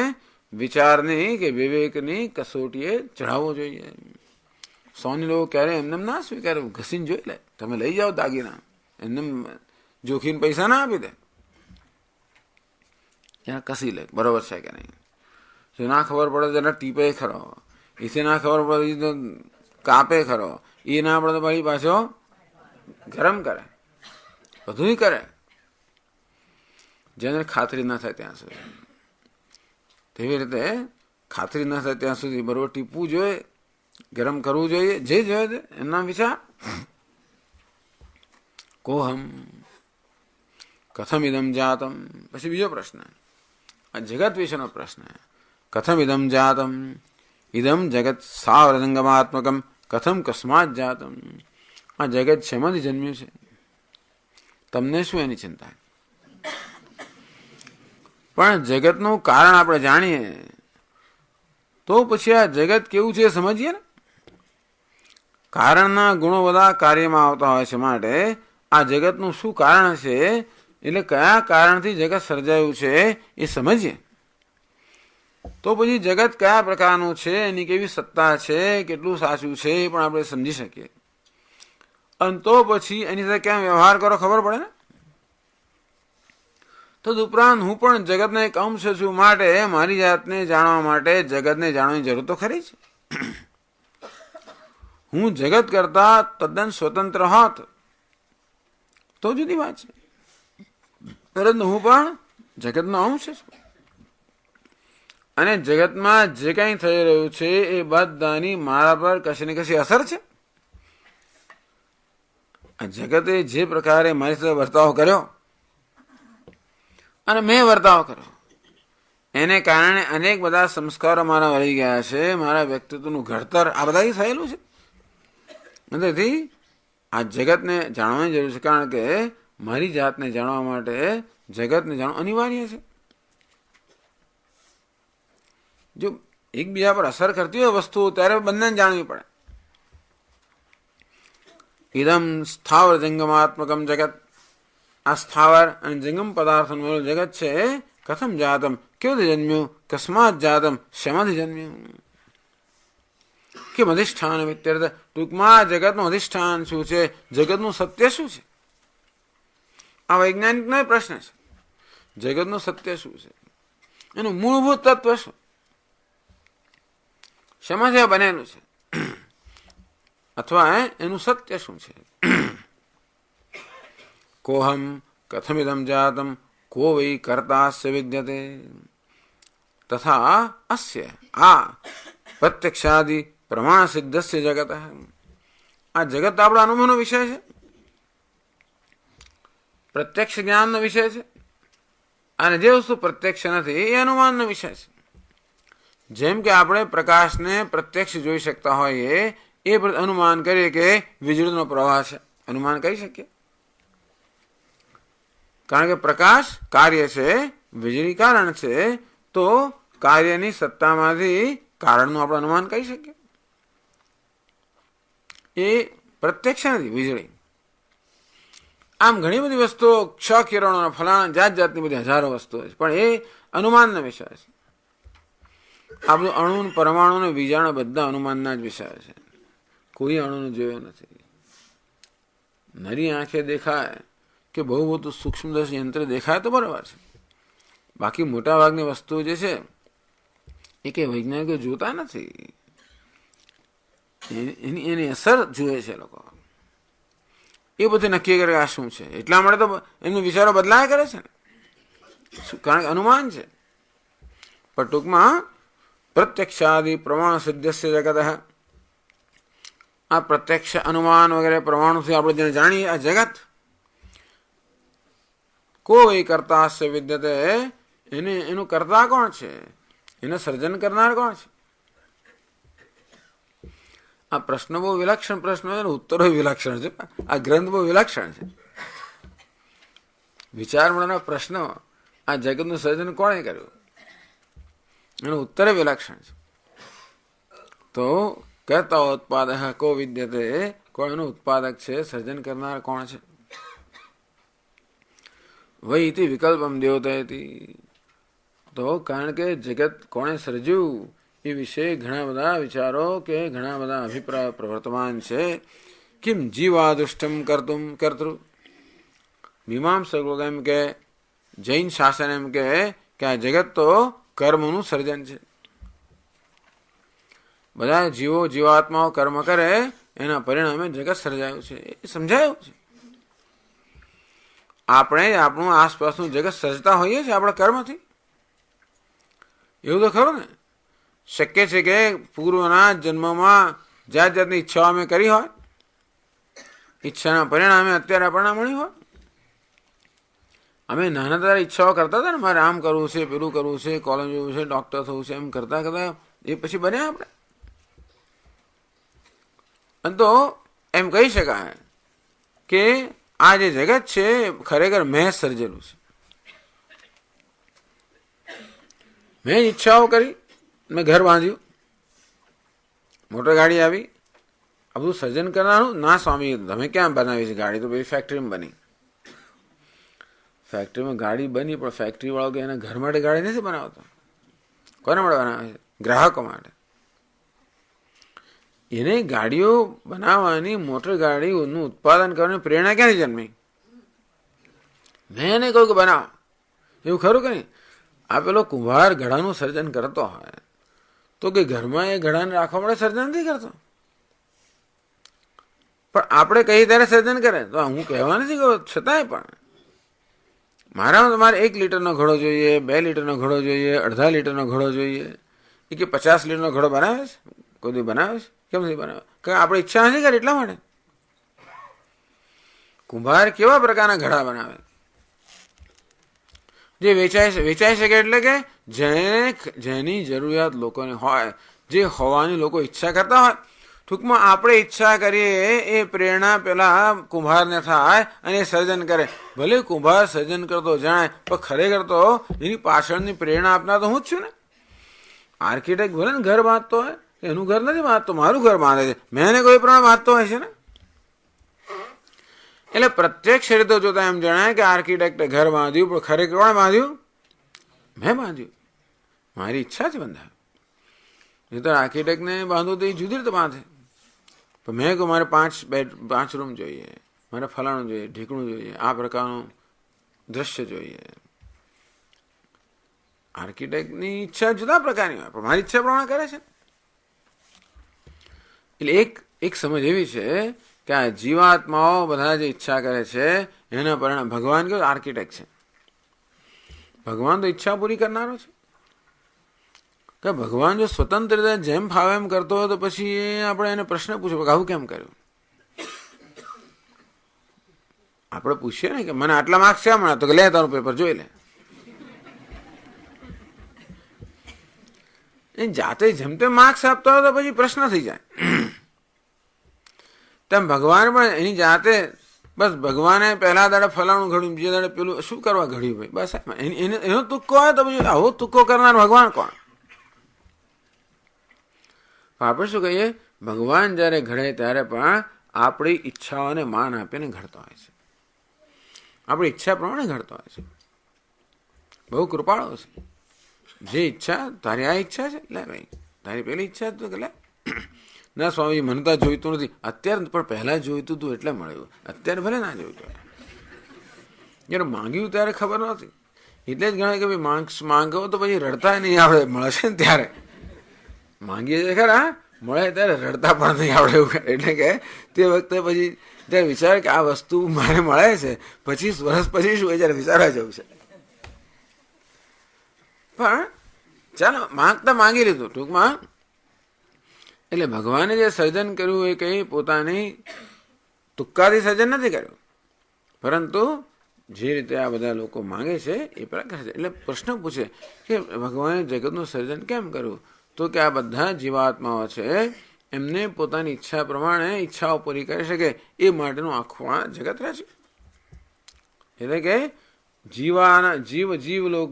વિચારની કે વિવેકની કસોટીએ ચઢાવવો જોઈએ. સોની લોકો ક્યારે એમને ના સ્વીકારે, ઘસીને જોઈ લે. તમે લઈ જાઓ દાગીના, એમને જોખીને પૈસા ના આપી દે, ત્યાં કસી લે બરોબર છે કે નહીં. જો ના ખબર પડે તો એના ટીપે ખરો, એથી ના ખબર પડે તો કાપે ખરો, એ ના પડે તો ભાઈ પાછો ગરમ કરે, બધું કરે, જેને ખાતરી ના થાય ત્યાં સુધી. તેવી રીતે ખાતરી ના થાય ત્યાં સુધી બરોબર ટીપવું જોઈએ, ગરમ કરવું જોઈએ, જે જોઈએ એમના વિચાર. કોહમ કથમ ઇદમ જાતમ. પછી બીજો પ્રશ્ન, આ જગત વિશેનો પ્રશ્ન. કથમ ઇદમ જાતમ, ઇદમ જગત સાવરંગમાત્મકમ, કથમ કસ્માત જાતમ. આ જગત શેમાંથી જન્મ્યું છે? તમને શું એની ચિંતા? પણ જગતનું કારણ આપણે જાણીએ તો પછી આ જગત કેવું છે સમજીએ ને. કારણના ગુણો બધા કાર્યમાં આવતા હોય છે, માટે આ જગતનું શું કારણ છે, એટલે કયા કારણથી જગત સર્જાયું છે એ સમજીએ તો પછી જગત કયા પ્રકારનું છે, એની કેવી સત્તા છે, કેટલું સાચું છે એ પણ આપણે સમજી શકીએ. અને તો પછી એની સાથે કેમ વ્યવહાર કરો ખબર પડે ને. તદુપરાંત હું પણ જગતનો એક અંશ છું, માટે મારી જાતને જાણવા માટે જગતને જાણવાની જરૂર તો ખરી જ. હું જગત કરતા તદ્દન સ્વતંત્ર હોત તો જુદી વાત છે, પરંતુ હું પણ જગતનો અંશ છું. અને જગતમાં જે કંઈ થઈ રહ્યું છે એ બધાની મારા પર કશી ને કશી અસર છે. આ જગતે જે પ્રકારે મારી સાથે વર્તાવ કર્યો અને મેં વર્તાવ કર્યો, એને કારણે અનેક બધા સંસ્કારો મારા વળી ગયા છે, મારા વ્યક્તિત્વનું ઘડતર આ બધાથી થયેલું છે. તેથી આ જગતને જાણવાની જરૂર છે, કારણ કે મારી જાતને જાણવા માટે જગતને જાણવું અનિવાર્ય છે. જો એકબીજા પર અસર કરતી હોય વસ્તુ ત્યારે બંનેને જાણવી પડે. ઇદમ સ્થાવર જંગમાત્મકમ જગત, આ સ્થાવર અને જંગમ પદાર્થનું જગત છે. કથમ જાતમ, કેવથી જન્મ્યું, કસ્માત જાતમ, શેમાંથી જન્મ્યું, કેમ અધિષ્ઠાન ઇત્યર્થ. ટૂંકમાં જગતનું અધિષ્ઠાન શું છે, જગતનું સત્ય શું છે, આ વૈજ્ઞાનિકનો પ્રશ્ન છે. જગતનું સત્ય શું છે, એનું મૂળભૂત તત્વ શું, શેમાંથી આ બનેલું છે, અથવા એનું સત્ય શું છે. કોહમ કથમિદમ જાતમ કો વૈ કર્તાસ્ય વિદ્યતે તથા અસ્ય આ પ્રત્યક્ષાદિ પ્રમાણ સિદ્ધસ્ય જગત. આ જગત આપણા અનુભવનો વિષય છે, પ્રત્યક્ષ જ્ઞાનનો વિષય છે. અને જે વસ્તુ પ્રત્યક્ષ નથી એ અનુમાનનો વિષય છે. જેમ કે આપણે પ્રકાશને પ્રત્યક્ષ જોઈ શકતા હોઈએ એ અનુમાન કરીએ કે વીજળીનો પ્રવાહ છે, અનુમાન કરી શકીએ. કારણ કે પ્રકાશ કાર્ય છે, વીજળી કારણ છે, તો કાર્યની સત્તામાંથી કારણનું આપણે અનુમાન કરી શકીએ. એ પ્રત્યક્ષ નથી વીજળી. આમ ઘણી બધી વસ્તુઓ, ક્ષ કિરણો, ફલાણા જાત જાતની બધી હજારો વસ્તુઓ છે, પણ એ અનુમાનના વિષય છે. આ બધું અણુ, પરમાણુ અને બીજાણુ બધા અનુમાનના જ વિષય છે. કોઈ અણુને જોયો નથી. નરી આંખે દેખાય કે બહુ બધું સૂક્ષ્મદર્શી યંત્ર દેખાય તો બરાબર છે, બાકી મોટાભાગની વસ્તુઓ જે છે એ કંઈ વૈજ્ઞાનિકો જોતા નથી. એની અસર જુએ છે લોકો. એ બધું નક્કી કરે આ શું છે. એટલા માટે તો એમના વિચારો બદલાયા કરે છે ને, કારણ કે અનુમાન છે. પણ ટૂંકમાં પ્રત્યક્ષાદિ પ્રમાણ સિદ્ધસ્ય જગત, આ પ્રત્યક્ષ અનુમાન વગેરે પ્રમાણોથી આપણે જેને જાણીએ આ જગત, કો વૈ કર્તાસ્ય વિદ્યતે, એને એનું કર્તા કોણ છે, એને સર્જન કરનાર કોણ છે. આ પ્રશ્ન બહુ વિલક્ષણ પ્રશ્ન છે, ઉત્તરો વિલક્ષણ છે. આ ગ્રંથ બહુ વિલક્ષણ છે. વિચાર મળવાના પ્રશ્નો, આ જગતનું સર્જન કોણે કર્યું, એનો ઉત્તર વિલક્ષણ છે. તો કર્તા ઉત્પાદક કો વિદ્યતે, કોણ એનું ઉત્પાદક છે, સર્જન કરનાર કોણ છે. વૈ ઇતિ વિકલ્પમ દ્યોતયતિ, તો કારણ કે જગત કોણે સર્જ્યું એ વિશે ઘણા બધા વિચારો કે ઘણા બધા અભિપ્રાય પ્રવર્તમાન છે. કિમ જીવાદુષ્ટમ કર્તૃ, મીમાંસક લોકો એમ કે, જૈન શાસન એમ કે આ જગત તો કર્મનું સર્જન છે. બધા જીવો જીવાત્માઓ કર્મ કરે એના પરિણામે જગત સર્જાયું છે, એ સમજાયું છે. આપણે આપણું આસપાસનું જગત સર્જતા હોઈએ છીએ આપણા કર્મથી, એવું તો ખરું ને. શક્ય છે કે પૂર્વના જન્મમાં જાત જાતની ઈચ્છાઓ અમે કરી હોય, ઈચ્છાના પરિણામે અત્યારે આપણને મળ્યું હોય. અમે નાના ત્યારે ઈચ્છાઓ કરતા હતા ને, મારે આમ કરવું છે, પેલું કરવું છે, કોલેજ જવું છે, ડૉક્ટર થવું છે, એમ કરતા કરતા એ પછી બન્યા આપણે. અને તો એમ કહી શકાય કે આ જે જગત છે ખરેખર મેં સર્જેલું છે. મેં ઈચ્છાઓ કરી, મેં ઘર બાંધ્યું, મોટર ગાડી આવી, આ બધું સર્જન કરનારું ના સ્વામી, તમે ક્યાં બનાવી છે ગાડી, તો ભાઈ ફેક્ટરીમાં બની. ફેક્ટરીમાં ગાડી બની, પણ ફેક્ટરી વાળો કે એના ઘર માટે ગાડી નથી બનાવતો. કોને માટે બનાવે છે? ગ્રાહકો માટે. એને ગાડીઓ બનાવવાની, મોટર ગાડીનું ઉત્પાદન કરવાની પ્રેરણા ક્યાંથી જન્મી? મેં એને કહ્યું કે બનાવો, એવું ખરું કે નહીં? આ પેલો કુંભાર ઘડાનું સર્જન કરતો હોય તો કે ઘરમાં એ ઘડાને રાખવા માટે સર્જન નથી કરતો, પણ આપણે કહીએ ત્યારે સર્જન કરે. તો હું કહેવા નથી કહ્યું, છતાંય પણ મારામાં તમારે 1 લીટરનો ઘડો જોઈએ, 2 લીટરનો ઘડો જોઈએ, અડધા લીટરનો ઘડો જોઈએ. એ કે 50 લીટરનો ઘડો બનાવે છે, કોઈ દી બનાવે છે? કેમ નથી બનાવે? કારણ આપણે ઈચ્છા નથી કરી એટલા માટે. કુંભાર કેવા પ્રકારના ઘડા બનાવે? જે વેચાઈ શકે, એટલે કે જેની જરૂરિયાત લોકોને હોય, જે હોવાની લોકો ઈચ્છા કરતા હોય, ટૂંકમાં આપણે ઈચ્છા કરીએ એ પ્રેરણા પેલા કુંભારને થાય અને સર્જન કરે. ભલે કુંભાર સર્જન કરતો જાણે, પણ ખરેખર તો એની પાછળની પ્રેરણા આપનાર તો હું જ છું ને. આર્કિટેક્ટ ભલે ને ઘર બાંધતો હોય, એનું ઘર નથી બાંધતો, મારું ઘર બાંધે છે, મેં એને કોઈ પ્રમાણે બાંધતો હોય છે ને. એટલે પ્રત્યક્ષ રીતે જોતા એમ જણાય કે આર્કિટેક્ટે ઘર બાંધ્યું, પણ ખરેખર કોણે બાંધ્યું? મેં બાંધ્યું, મારી ઈચ્છા છે બંધાયું. નહીં તો આર્કિટેક્ટને બાંધવું તો એ જુદી રીતે બાંધે. પણ મેં કહું મારે 5 રૂમ જોઈએ, મારે ફલાણું જોઈએ, ઢીકણું જોઈએ, આ પ્રકારનું દ્રશ્ય જોઈએ. આર્કિટેક્ટની ઈચ્છા જુદા પ્રકારની હોય, પણ મારી ઈચ્છા પ્રમાણે કરે છે. એટલે એક સમજ એવી છે કે આ જીવાત્માઓ બધા જે ઈચ્છા કરે છે એના પરિણામ ભગવાન કેવું આર્કિટેક્ટ છે. ભગવાન તો ઈચ્છા પૂરી કરનારો છે. કે ભગવાન જો સ્વતંત્ર રીતે જેમ ફાવે એમ કરતો હોય તો પછી આપણે એને પ્રશ્ન પૂછ્યો કે આવું કેમ કર્યું? આપણે પૂછીએ ને કે મને આટલા માર્ક્સ શા મળ્યા? તો કે લે તારું પેપર જોઈ લે. એ જાતે જેમ તેમ માર્ક્સ આપતો હોય તો પછી પ્રશ્ન થઈ જાય. તેમ ભગવાન પણ એની જાતે બસ ભગવાને પહેલા દાડે ફલાણું ઘડ્યું, બીજા દાડે પેલું શું કરવા ઘડ્યું ભાઈ? બસ એનો તુક્કો હોય તો પછી આવો તુક્કો કરનાર ભગવાન કોણ? આપણે શું કહીએ? ભગવાન જ્યારે ઘડે ત્યારે પણ આપણી ઈચ્છાઓને માન આપીને ઘડતો હોય છે, આપણી ઈચ્છા પ્રમાણે ઘડતો હોય છે. બહુ કૃપાળો છે. જે ઈચ્છા તારી આ ઈચ્છા છે, લે ભાઈ. તારી પેલી ઈચ્છા તો કે લે. ના સ્વામીજી મને તો જોઈતું નથી. અત્યારે પણ પહેલા જોઈતું હતું એટલે મળ્યું, અત્યારે ભલે ના જોઈતું. જ્યારે માંગ્યું ત્યારે ખબર નહોતી. એટલે જ ગણાય કે ભાઈ માંગો તો પછી રડતા નહીં આવડે, મળશે ને ત્યારે. માંગીએ છીએ ખરા, મળે ત્યારે રડતા પણ નહીં આવડે એવું. એટલે કે તે વખતે પછી ત્યારે વિચારે કે આ વસ્તુ મારે મળે છે, 25 વર્ષ પછી શું એ જ્યારે વિચારવા જવું છે. પણ ચાલો માંગતા માંગી લીધું ટૂંકમાં. એટલે ભગવાને જે સર્જન કર્યું એ કંઈ પોતાની તુક્કાથી સર્જન નથી કર્યું, પરંતુ જે રીતે આ બધા લોકો માંગે છે એ પ્રકાર છે. એટલે પ્રશ્ન પૂછે કે ભગવાને જગતનું સર્જન કેમ કર્યું? તો કે આ બધા જીવાત્માઓ છે એમને પોતાની ઈચ્છા પ્રમાણે ઈચ્છાઓ પૂરી કરી શકે એ માટેનું આખું આ જગત રહે છે. એટલે કે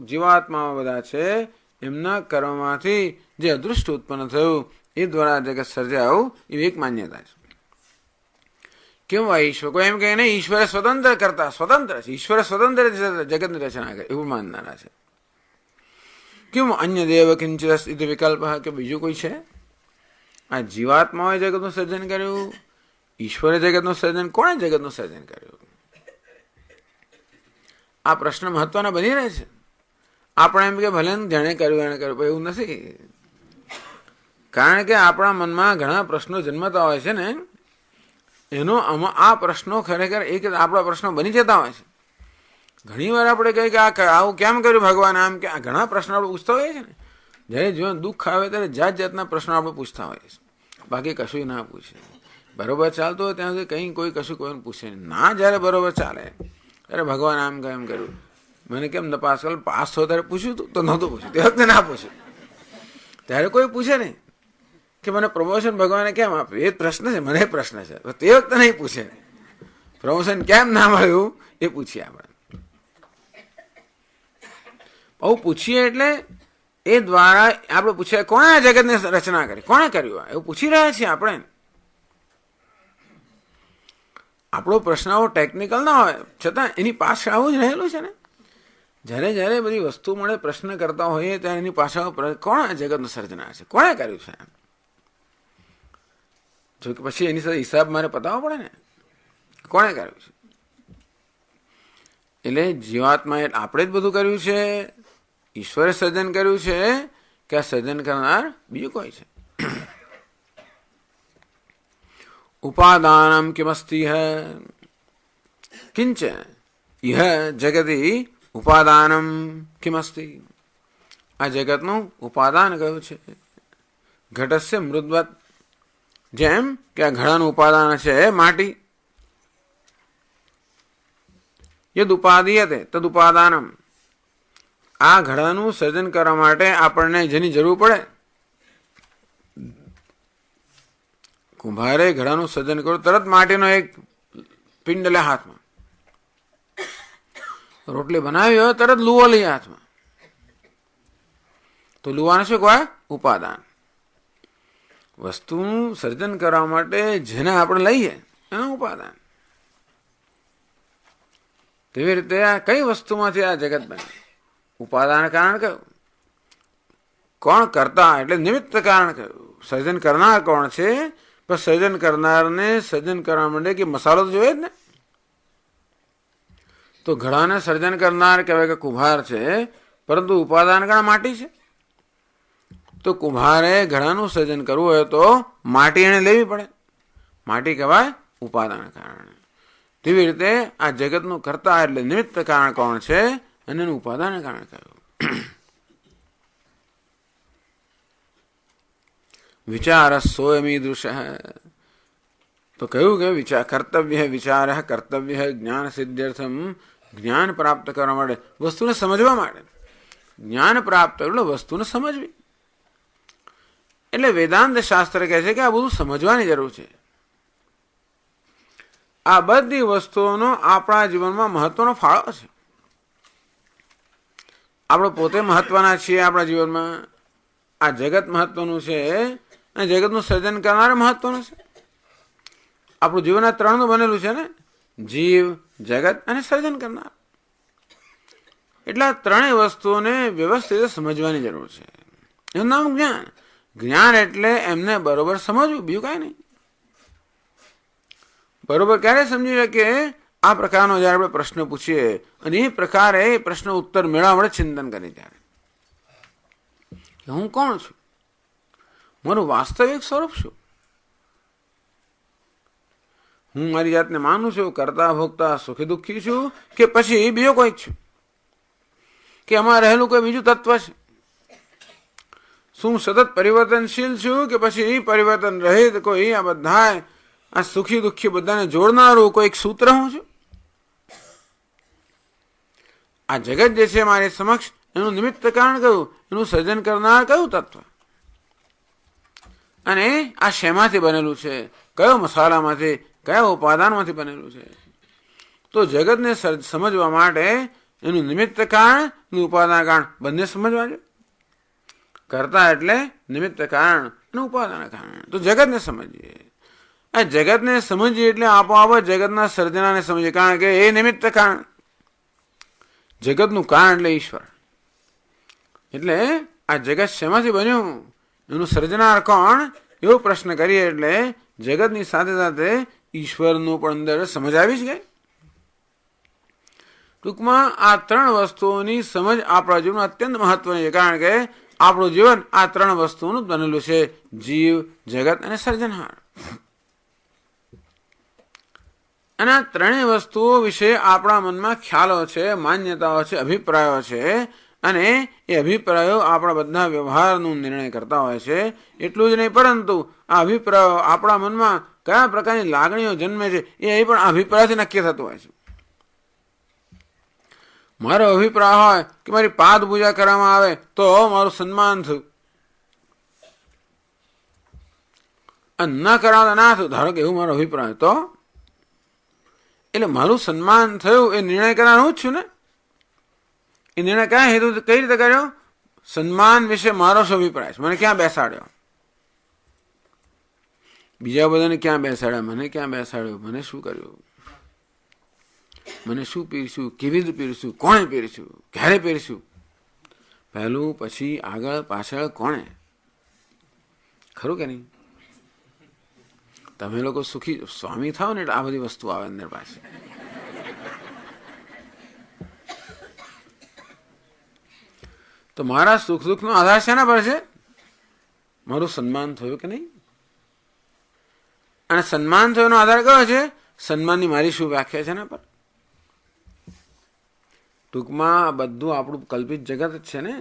જીવાત્માઓ બધા છે એમના કર્મમાંથી જે અદૃષ્ટ ઉત્પન્ન થયું એ દ્વારા જગત સર્જાયું એવી એક માન્યતા છે. કેવું આ ઈશ્વર? કોઈ એમ કહે નહીં ઈશ્વરે સ્વતંત્ર છે, ઈશ્વરે સ્વતંત્ર જગતની રચના કરે એવું માનનારા છે. કેવું અન્ય દેવ કિંચિત વિકલ્પ કે બીજું કોઈ છે? આ જીવાત્માઓએ જગતનું સર્જન કર્યું, ઈશ્વરે જગતનું સર્જન, કોણે જગતનું સર્જન કર્યું? આ પ્રશ્ન મહત્વના બની રહે છે. આપણે એમ કે ભલે જેણે કર્યું એને કર્યું, એવું નથી. કારણ કે આપણા મનમાં ઘણા પ્રશ્નો જન્મતા હોય છે ને, એનો આ પ્રશ્નો ખરેખર એક આપણા પ્રશ્નો બની જતા હોય છે. ઘણી વાર આપણે કહીએ કે આવું કેમ કર્યું ભગવાન, આમ કે ઘણા પ્રશ્નો આપણે પૂછતા હોઈએ છીએ ને. જ્યારે જીવન દુઃખ આવે ત્યારે જાતના પ્રશ્નો આપણે પૂછતા હોઈએ છીએ, બાકી કશું ના પૂછે. બરોબર ચાલતું હોય ત્યાં સુધી કંઈ કોઈ કશું કોઈને પૂછે ના. જ્યારે બરોબર ચાલે ત્યારે ભગવાન આમ કેમ કર્યું, મને કેમ નપાસ કર? પાસ થયો ત્યારે પૂછ્યું હતું તો નહોતું પૂછ્યું, તે વખતે ના પૂછ્યું. ત્યારે કોઈ પૂછે નહીં કે મને પ્રમોશન ભગવાને કેમ આપ્યું, એ પ્રશ્ન છે, મને પ્રશ્ન છે. તે વખતે નહીં પૂછે પ્રમોશન કેમ ના મળ્યું, એ પૂછીએ આપણે. આવું પૂછીએ એટલે એ દ્વારા આપણે પૂછીએ કોણે આ જગતની રચના કરી, કોણે કર્યું, એવું પૂછી રહ્યા છીએ આપણે. આપણો પ્રશ્ન આવો ટેકનિકલ ના હોય છતાં એની પાછળ આવું જ રહેલું છે ને. જ્યારે બધી વસ્તુ મળે પ્રશ્ન કરતા હોઈએ ત્યારે એની પાછળ કોણ જગતનું સર્જના છે, કોણે કર્યું છે? જો કે પછી એની સાથે હિસાબ મારે પતાવવો પડે ને, કોણે કર્યું છે. એટલે જીવાત્માએ આપણે જ બધું કર્યું છે, ઈશ્વરે સર્જન કર્યું છે કે આ સર્જન કરનાર બીજું કોઈ છે? ઉપાદાનમ કિમસ્તિ કિંચ ઇહ જગતિ ઉપાદાનમ કિમસ્તિ. આ જગતનું ઉપાદાન કયું છે? ઘટસ્ય મૃદવત, જેમ કે આ ઘડાનું ઉપાદાન છે માટી. યદ ઉપાદીયતે તદ ઉપાદાનમ, આ ઘડાનું સર્જન કરવા માટે આપણને જેની જરૂર પડે, કુંભારે ઘડાનું સર્જન કર્યું, તરત માટીનો એક પિંડ લે હાથમાં, રોટલી બનાવી હોય તરત લુવો લઈએ હાથમાં, તો લુવાને શું કહેવાય? ઉપાદાન. વસ્તુનું સર્જન કરવા માટે જેને આપણે લઈએ એનું ઉપાદાન. તેવી રીતે આ કઈ વસ્તુમાંથી આ જગત બને? ઉપાદાન કારણ કયું? કોણ કરતા એટલે નિમિત્ત કારણ કયું? સર્જન કરનાર કોણ છે? પણ સર્જન કરનારને સર્જન કરવા માટે કે મસાલો તો જોઈએ જ ને. તો ઘડાને સર્જન કરનાર કહેવાય કે કુંભાર છે, પરંતુ ઉપાદાન કારણ માટી છે. તો કુંભારે ઘડાનું સર્જન કરવું હોય તો માટી એને લેવી પડે, માટી કહેવાય ઉપાદાન કારણ. તેવી રીતે આ જગતનું કરતા એટલે નિમિત્ત કારણ કોણ છે અને એનું ઉપાદાન કારણ કયું? વિચાર સોયમીદૃશ. તો કહ્યું કે વિચાર કર્તવ્ય વિચાર કર્તવ્ય જ્ઞાન સિદ્ધ્યર્થમ. જ્ઞાન પ્રાપ્ત કરવા માટે, વસ્તુને સમજવા માટે. જ્ઞાન પ્રાપ્ત એટલે વસ્તુને સમજવી. એટલે વેદાંત શાસ્ત્ર કહે છે કે આ બધું સમજવાની જરૂર છે. આ બધી વસ્તુઓનો આપણા જીવનમાં મહત્વનો ફાળો છે. આપણે પોતે મહત્વના છીએ આપણા જીવનમાં. આ જગત મહત્વનું છે અને જગતનું સર્જન કરનાર મહત્વનું છે. આપણું જીવન આ ત્રણનું બનેલું છે ને, જીવ, જગત અને સર્જન કરનાર. એટલે આ ત્રણેય વસ્તુઓને વ્યવસ્થિત સમજવાની જરૂર છે. એનું નામ જ્ઞાન. જ્ઞાન એટલે એમને બરોબર સમજવું, બીજું કાંઈ નહીં. બરોબર ક્યારે સમજી શકીએ? આ પ્રકારનો જયારે આપણે પ્રશ્ન પૂછીએ અને એ પ્રકારે એ પ્રશ્ન ઉત્તર મેળવવા માટે ચિંતન કરી, ત્યારે કે હું કોણ છું, મારું વાસ્તવિક સ્વરૂપ શું? હું મારી જાતને માનું છું કરતા ભોગતા સુખી દુઃખી છું, કે પછી બીજો કોઈક છું, કે આમાં રહેલું કોઈ બીજું તત્વ છે? શું સતત પરિવર્તનશીલ છું, કે પછી પરિવર્તન રહિત કોઈ આ બધા આ સુખી દુઃખી બધાને જોડનારું કોઈક સૂત્ર હું છું? આ જગત જે છે મારી સમક્ષ, એનું નિમિત્ત કારણ કયું? એનું સર્જન કરનાર કયું તત્વ? અને આ શેમાંથી બનેલું છે? કયો મસાલામાંથી, કયા ઉપાદાનમાંથી બનેલું છે? તો જગતને સમજવા માટે એનું નિમિત્ત કારણ, એનું ઉપાદાન કારણ બંને સમજવા જોઈએ. કરતા એટલે નિમિત્ત કારણ અને ઉપાદાન કારણ. તો જગતને સમજીએ. આ જગતને સમજીએ એટલે આપોઆપ જગતના સર્જનાને સમજીએ, કારણ કે એ નિમિત્ત કારણ. જગતનું કારણ એટલે ઈશ્વર. એટલે આ જગત શેમાંથી બન્યું, એનું સર્જનાર કોણ, એવો પ્રશ્ન કરીએ એટલે જગતની સાથે સાથે ઈશ્વરનું પણ અંદર સમજ આવી જ ગઈ. ટૂંકમાં આ ત્રણ વસ્તુઓની સમજ આપણા જીવનમાં અત્યંત મહત્વની છે, કારણ કે આપણું જીવન આ ત્રણ વસ્તુઓનું બનેલું છે: જીવ, જગત અને સર્જનહાર. અને આ ત્રણેય વસ્તુઓ વિશે આપણા મનમાં ખ્યાલો છે, માન્યતાઓ છે, અભિપ્રાયો છે, અને એ અભિપ્રાયો આપણા બધા વ્યવહારનું નિર્ણય કરતા હોય છે. એટલું જ નહીં, પરંતુ આ અભિપ્રાયો આપણા મનમાં કયા પ્રકારની લાગણીઓ જન્મે છે એ પણ અભિપ્રાયથી નક્કી થતું હોય છે. મારો અભિપ્રાય હોય કે મારી પાદ પૂજા કરવામાં આવે તો મારું સન્માન થયું, અને ન કરાવતા ના થયું, ધારો કે એવું મારો અભિપ્રાય, તો એટલે મારું સન્માન થયું એ નિર્ણય કરનાર હું જ છું ને. એ નિર્ણય કયા હેતુ કઈ રીતે કર્યો? સન્માન વિશે મારો શું અભિપ્રાય છે, મને ક્યાં બેસાડ્યો, બીજા બધાને ક્યાં બેસાડ્યા, મને ક્યાં બેસાડ્યો, મને શું કર્યું, મને શું પીરસ્યું, કેવી રીતે પીરસ્યું, કોણે પીરસ્યું, ક્યારે પીરસ્યું, પહેલું પછી આગળ પાછળ કોણે. ખરું કે નહીં? તમે લોકો સુખી સ્વામી થાવ ને એટલે આ બધી વસ્તુ આવે અંદર પાસે. તો મારા સુખ દુઃખનો આધાર શેના પર છે? મારું સન્માન થયું કે નહીં. અને સન્માન થયોનો આધાર કયો છે? સન્માનની મારી શું વ્યાખ્યા છે એના પર. ટૂંકમાં બધું આપણું કલ્પિત જગત જ છે ને.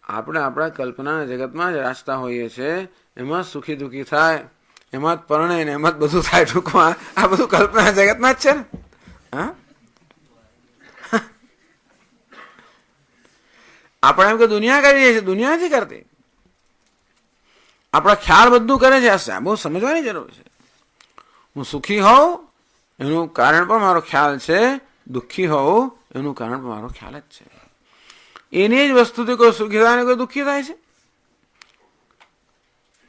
આપણે આપણા કલ્પના જગતમાં જ રાચતા હોઈએ છીએ. એમાં સુખી દુઃખી થાય, એમાં જ પરણે ને એમાં જ બધું થાય. ટૂંકમાં આ બધું કલ્પના જગતમાં જ છે ને. હા, આપણે એમ કે દુનિયા કરી રહી છે, દુનિયા નથી કરતી. આપણા ખ્યાલ બધું કરે છે. આ બહુ સમજવાની જરૂર છે. હું સુખી હોઉં એનું કારણ પણ મારો ખ્યાલ છે, દુઃખી હોઉં એનું કારણ પણ મારો ખ્યાલ જ છે. એની જ વસ્તુથી કોઈ સુખી થાય ને કોઈ દુઃખી થાય છે.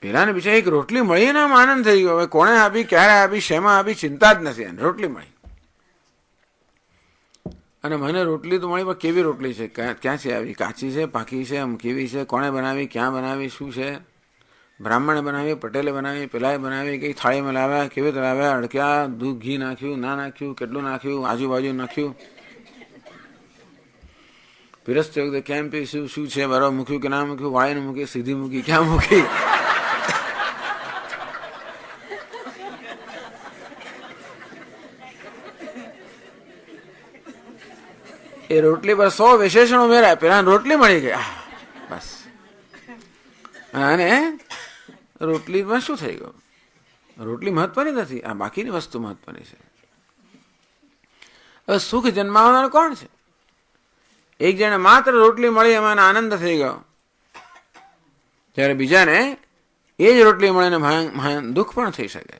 પેલાને બીજા એક રોટલી મળી ને આમ આનંદ થઈ ગયો. હવે કોણે આપી, ક્યારે આપી, શેમાં આપી, ચિંતા જ નથી. એને રોટલી મળી. અને મને રોટલી તો મળી, પણ કેવી રોટલી છે, ક્યાંથી આવી, કાચી છે, પાકી છે, આમ કેવી છે, કોણે બનાવી, ક્યાં બનાવી, શું છે, બ્રાહ્મણે બનાવી, પટેલે બનાવી, પેલાએ બનાવી, કઈ થાળીમાં લાવ્યા, કેવી રીતે લાવ્યા, અડક્યા, દૂધ ઘી નાખ્યું, ના નાખ્યું, કેટલું નાખ્યું, આજુબાજુ નાખ્યું, પીરસતી વખતે કેમ પીશું, શું છે, બરાબર મૂક્યું કે ના મૂક્યું, વાળીને મૂકી, સીધી મૂકી, ક્યાં મૂકી. એ રોટલી પર 100 વિશેષણ ઉમેરાય. પેલા રોટલી મળી ગઈ, બસ. અને રોટલીમાં શું થઈ ગયું? રોટલી મહત્વની નથી, આ બાકીની વસ્તુ મહત્વની છે. હવે સુખ જન્માવનાર કોણ છે? એક જણે માત્ર રોટલી મળી એમાં આનંદ થઈ ગયો, ત્યારે બીજાને એ જ રોટલી મળે ને દુઃખ પણ થઈ શકે.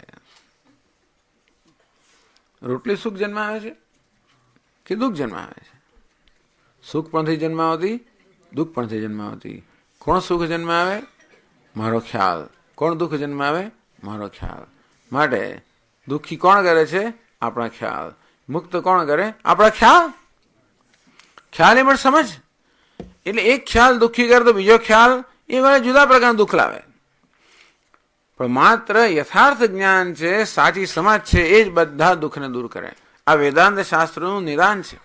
રોટલી સુખ જન્માવે છે કે દુઃખ જન્માવે છે? સુખ પણથી જન્માવતી, દુઃખ પણથી જન્માવતી. કોણ સુખ જન્માવે? મારો ખ્યાલ. કોણ દુઃખ જન્માવે? મારો ખ્યાલ. માટે દુઃખી કોણ કરે છે? આપણા ખ્યાલ. મુક્ત કોણ કરે? આપણા ખ્યાલ. ખ્યાલ એ પણ સમજ. એટલે એક ખ્યાલ દુઃખી કરે તો બીજો ખ્યાલ એ વડે જુદા પ્રકારનું દુઃખ લાવે. પણ માત્ર યથાર્થ જ્ઞાન છે, સાચી સમજ છે, એ જ બધા દુઃખને દૂર કરે. આ વેદાંત શાસ્ત્રનું નિદાન છે.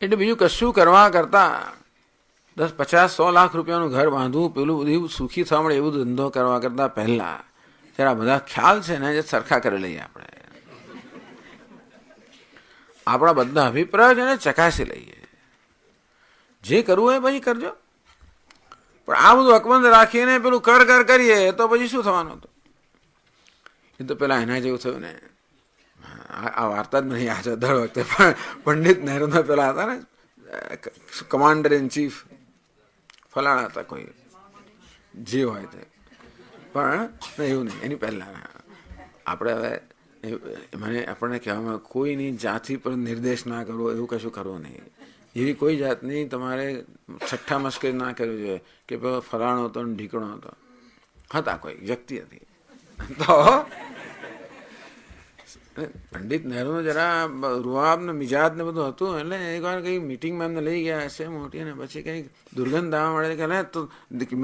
એટલે બીજું કશું કરવા કરતા 10, 50, 100 લાખ રૂપિયાનું ઘર બાંધવું, પેલું બધું સુખી થવા મળે એવું ધંધો કરવા કરતા પહેલા ત્યારે આ બધા ખ્યાલ છે ને જે સરખા કરી લઈએ. આપણે આપણા બધા અભિપ્રાય છે ને ચકાસી લઈએ. જે કરવું હોય પછી કરજો. પણ આ બધું અકબંધ રાખીને પેલું કરીએ તો પછી શું થવાનું હતું? એ તો પેલા એના જેવું થયું ને. આ વાર્તા જ નહીં આજે દર વખતે, પણ પંડિત નહેરુના પેલા હતા ને કમાન્ડર ઇન ચીફ ફલાણા હતા, કોઈ જે હોય તે. પણ એવું નહીં, એની પહેલા આપણે હવે મને આપણને કહેવામાં કોઈની જાતિ પર નિર્દેશ ના કરવો, એવું કશું કરવું નહીં. એવી કોઈ જાતની તમારે છઠ્ઠા મસ્કરી ના કરવી જોઈએ કે પેલો ફલાણો હતો ને ઢીકણો હતો. હતા કોઈ વ્યક્તિ હતી તો પંડિત નહેરુનું જરા રૂઆબ ને મિજાજ ને બધું હતું. એટલે એક વાર કઈ મિટિંગમાં એમને લઈ ગયા હશે મોટી, ને પછી કઈ દુર્ગંધ આવવા મળે કે તો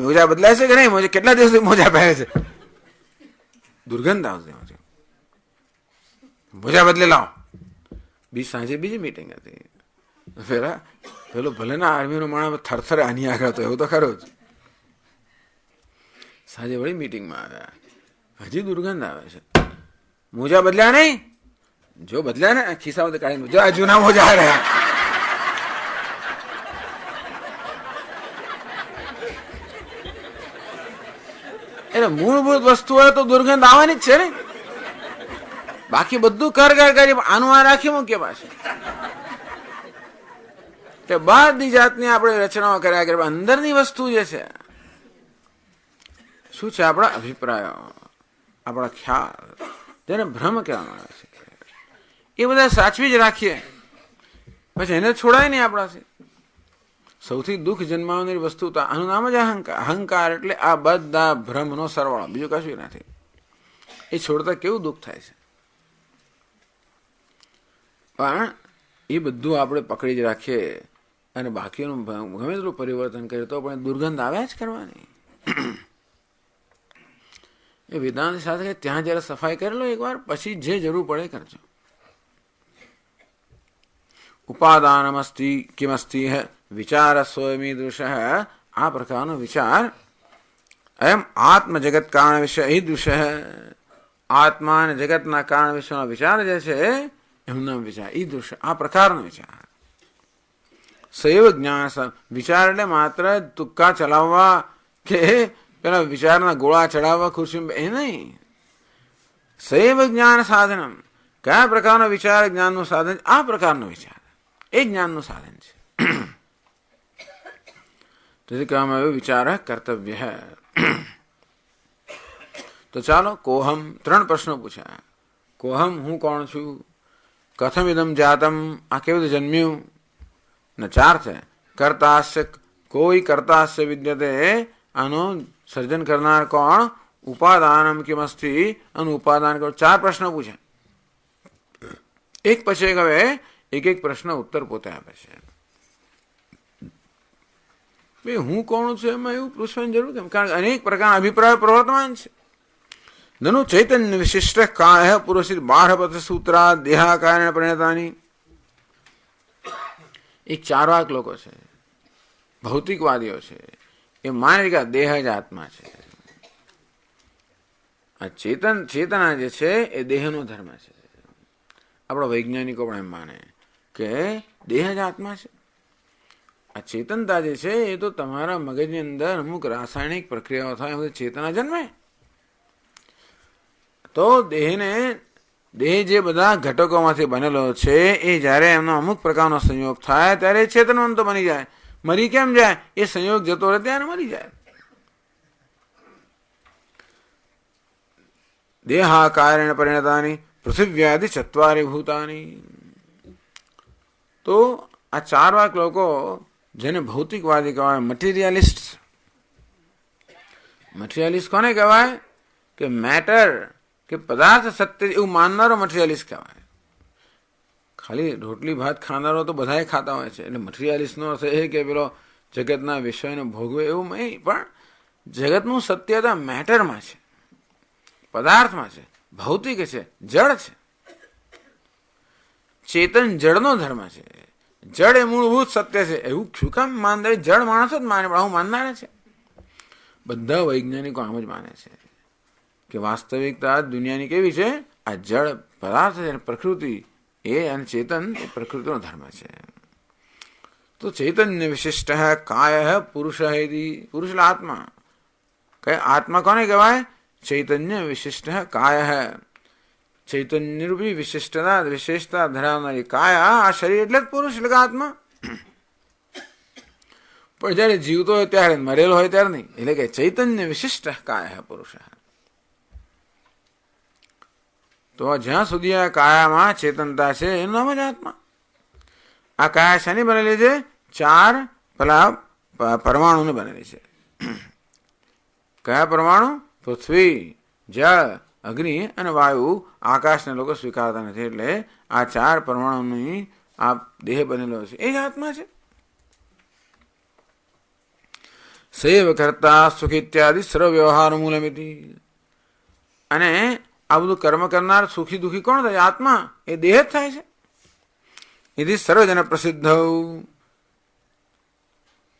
મોજા બદલાય છે કે નહીં, મોજા કેટલા દિવસથી મોજા પહેરે છે, દુર્ગંધ આવશે, મોજા બદલે લાવો. સાંજે બીજી મિટિંગ હતી. પેલો ભલે ના આર્મીનો માણસ થરથરે આની આગળ હતો, એવું તો ખરું જ. સાંજે વળી મિટિંગમાં આવ્યા, હજી દુર્ગંધ આવે છે. મોજા બદલ્યા નહીં? જો બદલ્યા ને ખિસ્સામાં કાઢીને જો જૂના મોજા રહ્યા. એટલે મૂળભૂત વસ્તુ હોય તો દુર્ગંધ આવવાની જ છે ને. બાકી બધું કરી આનું આ રાખી મૂકીએ પાછું. કે બધી જાતની આપણે રચનાઓ કર્યા કરીએ. અંદરની વસ્તુ જે છે શું છે? આપણા અભિપ્રાયો, આપણા ખ્યાલ, જેને ભ્રમ કહેવામાં આવે છે, એ બધા સાચવી જ રાખીએ, પછી એને છોડાય નહીં આપણાથી. સૌથી દુઃખ જન્માવનારી વસ્તુ તો આનું નામ જ અહંકાર. અહંકાર એટલે આ બધા ભ્રમનો સરવાળો, બીજું કશું નથી. એ છોડતા કેવું દુઃખ થાય છે. પણ એ બધું આપણે પકડી જ રાખીએ અને બાકીનું ગમે તેટલું પરિવર્તન કરીએ તો પણ દુર્ગંધ આવ્યા જ કરવાની. એ વેદાંત સાથે ત્યાં જયારે સફાઈ કરી લો એકવાર, પછી જે જરૂર પડે કરજો. ઉપાદાનમસ્તિ કિમસ્તિ વિચાર સ્વયમી દૃશ. આ પ્રકારનો વિચાર એમ આત્મ જગત કારણ વિશે એ દૃશ્ય આત્મા અને જગતના કારણ વિશેનો વિચાર જે છે એમનો વિચાર એ દૃશ્ય, આ પ્રકારનો વિચાર. સૈવ જ્ઞાન. વિચાર એટલે માત્ર તુક્કા ચલાવવા કે પેલા વિચારના ગોળા ચડાવવા ખુરશી, એ નહીં. સૈવ જ્ઞાન સાધનમ. કયા પ્રકારનો વિચાર જ્ઞાનનું સાધન? આ પ્રકારનો વિચાર. એ જ્ઞાનનું સાધન છે. તેથી કહેવામાં આવ્યું વિચાર કર્તવ્ય. તો ચાલો કોહમ, 3 પ્રશ્નો પૂછ્યા. કોહમ, હું કોણ છું? કથમ ઇદમ જાતમ, આ કેવી રીતે જન્મ્યું? ને 4 છે કર્તાસ્ય, કોઈ કર્તાસ્ય વિદ્યતે, આનું સર્જન કરનાર કોણ? ઉપાદાનમ કિમસ્તિ, અને ઉપાદાન કોણ? 4 પ્રશ્નો પૂછ્યા. એક પછી એક. હવે એક પ્રશ્ન ઉત્તર પોતે આપે છે. ભાઈ હું કોણ છું એમાં એવું પૂછવાની જરૂર કેમ? કારણ કે અનેક પ્રકારના અભિપ્રાય પ્રવર્તમાન છે. નનુ ચૈતન્ય વિશિષ્ટ કાય પુરુષિત 12 સૂત્રા દેહાકારણ પરિણતાની. એક 4 વાક લોકો છે, ભૌતિકવાદીઓ છે, એ માને કે દેહ જ આત્મા છે. આ ચેતના જે છે એ દેહનો ધર્મ છે. આપણા વૈજ્ઞાનિકો પણ એમ માને કે દેહ જ આત્મા છે. આ ચેતનતા જે છે એ તો તમારા મગજની અંદર અમુક રાસાયણિક પ્રક્રિયાઓ થાય એમ ચેતના જન્મે. તો દેહ જે બધા ઘટકોમાંથી બનેલો છે એ જ્યારે એમનો અમુક પ્રકારનો સંયોગ થાય ત્યારે ચેતનવંતો બની જાય. મરી કેમ જાય? એ સંયોગ જતો રહે ત્યારે મરી જાય. દેહાકારેણ પરિણતાની પૃથિવ્યાદિ 4 ભૂતાની. તો આ 4 વાક લોકો, જેને ભૌતિકવાદી કહેવાય, મટીરિયાલિસ્ટ. મટીરિયાલિસ્ટ કોને કહેવાય? કે મેટર, કે પદાર્થ સત્ય એવું માનનારો મટીરિયાલિસ્ટ કહેવાય. ખાલી રોટલી ભાત ખાનારો તો બધાએ ખાતા હોય છે, એટલે મટીરિયાલિસ્ટનો અર્થ એ કે પેલો જગતના વિષયને ભોગવે એવું નહીં, પણ જગતનું સત્યતા મેટરમાં છે, પદાર્થમાં છે, ભૌતિક છે, જળ છે. ચેતન જળનો ધર્મ છે. જળ એ મૂળભૂત સત્ય છે. એવું શું કામ માનતા? જળ માણસો જ માને, પણ આવું માનનારા છે. બધા વૈજ્ઞાનિકો આમ જ માને છે કે વાસ્તવિકતા દુનિયાની કેવી છે? આ જળ પદાર્થ છે, પ્રકૃતિ એ, અને ચેતન એ પ્રકૃતિનો ધર્મ છે. તો ચૈતન્ય વિશિષ્ટ કાય પુરુષ પુરુષ આત્મા. કઈ આત્મા કોને કહેવાય? ચૈતન્ય વિશિષ્ટ કાય. ચૈતન્ય રૂપી વિશેષતા ધરાવનારી કાયા, આ શરીર એટલે જ પુરુષ, એટલે કે આત્મા. પણ જયારે જીવતો હોય ત્યારે, મરેલો હોય ત્યારે નહીં. એટલે કે ચૈતન્ય વિશિષ્ટ કાય પુરુષ. તો જ્યાં સુધી આ કાયામાં ચેતનતા છે એનું નામ જ આત્મા. આ કાયા શાની બનેલી છે? 4 પેલા પરમાણુને બનેલી છે. કયા પરમાણુ? પૃથ્વી, જળ, અગ્નિ અને વાયુ. આકાશને લોકો સ્વીકારતા નથી, એટલે આ 4 પરમાણુની આ દેહ બનેલો છે, એ જ આત્મા છે. સૈવ કર્તા સુખ ઇત્યાદિ સર્વ વ્યવહાર મૂલમિતિ. અને આ બધું કર્મ કરનાર સુખી દુઃખી કોણ થાય? આત્મા. એ દેહ જ થાય છે. એથી સર્વજન પ્રસિદ્ધ.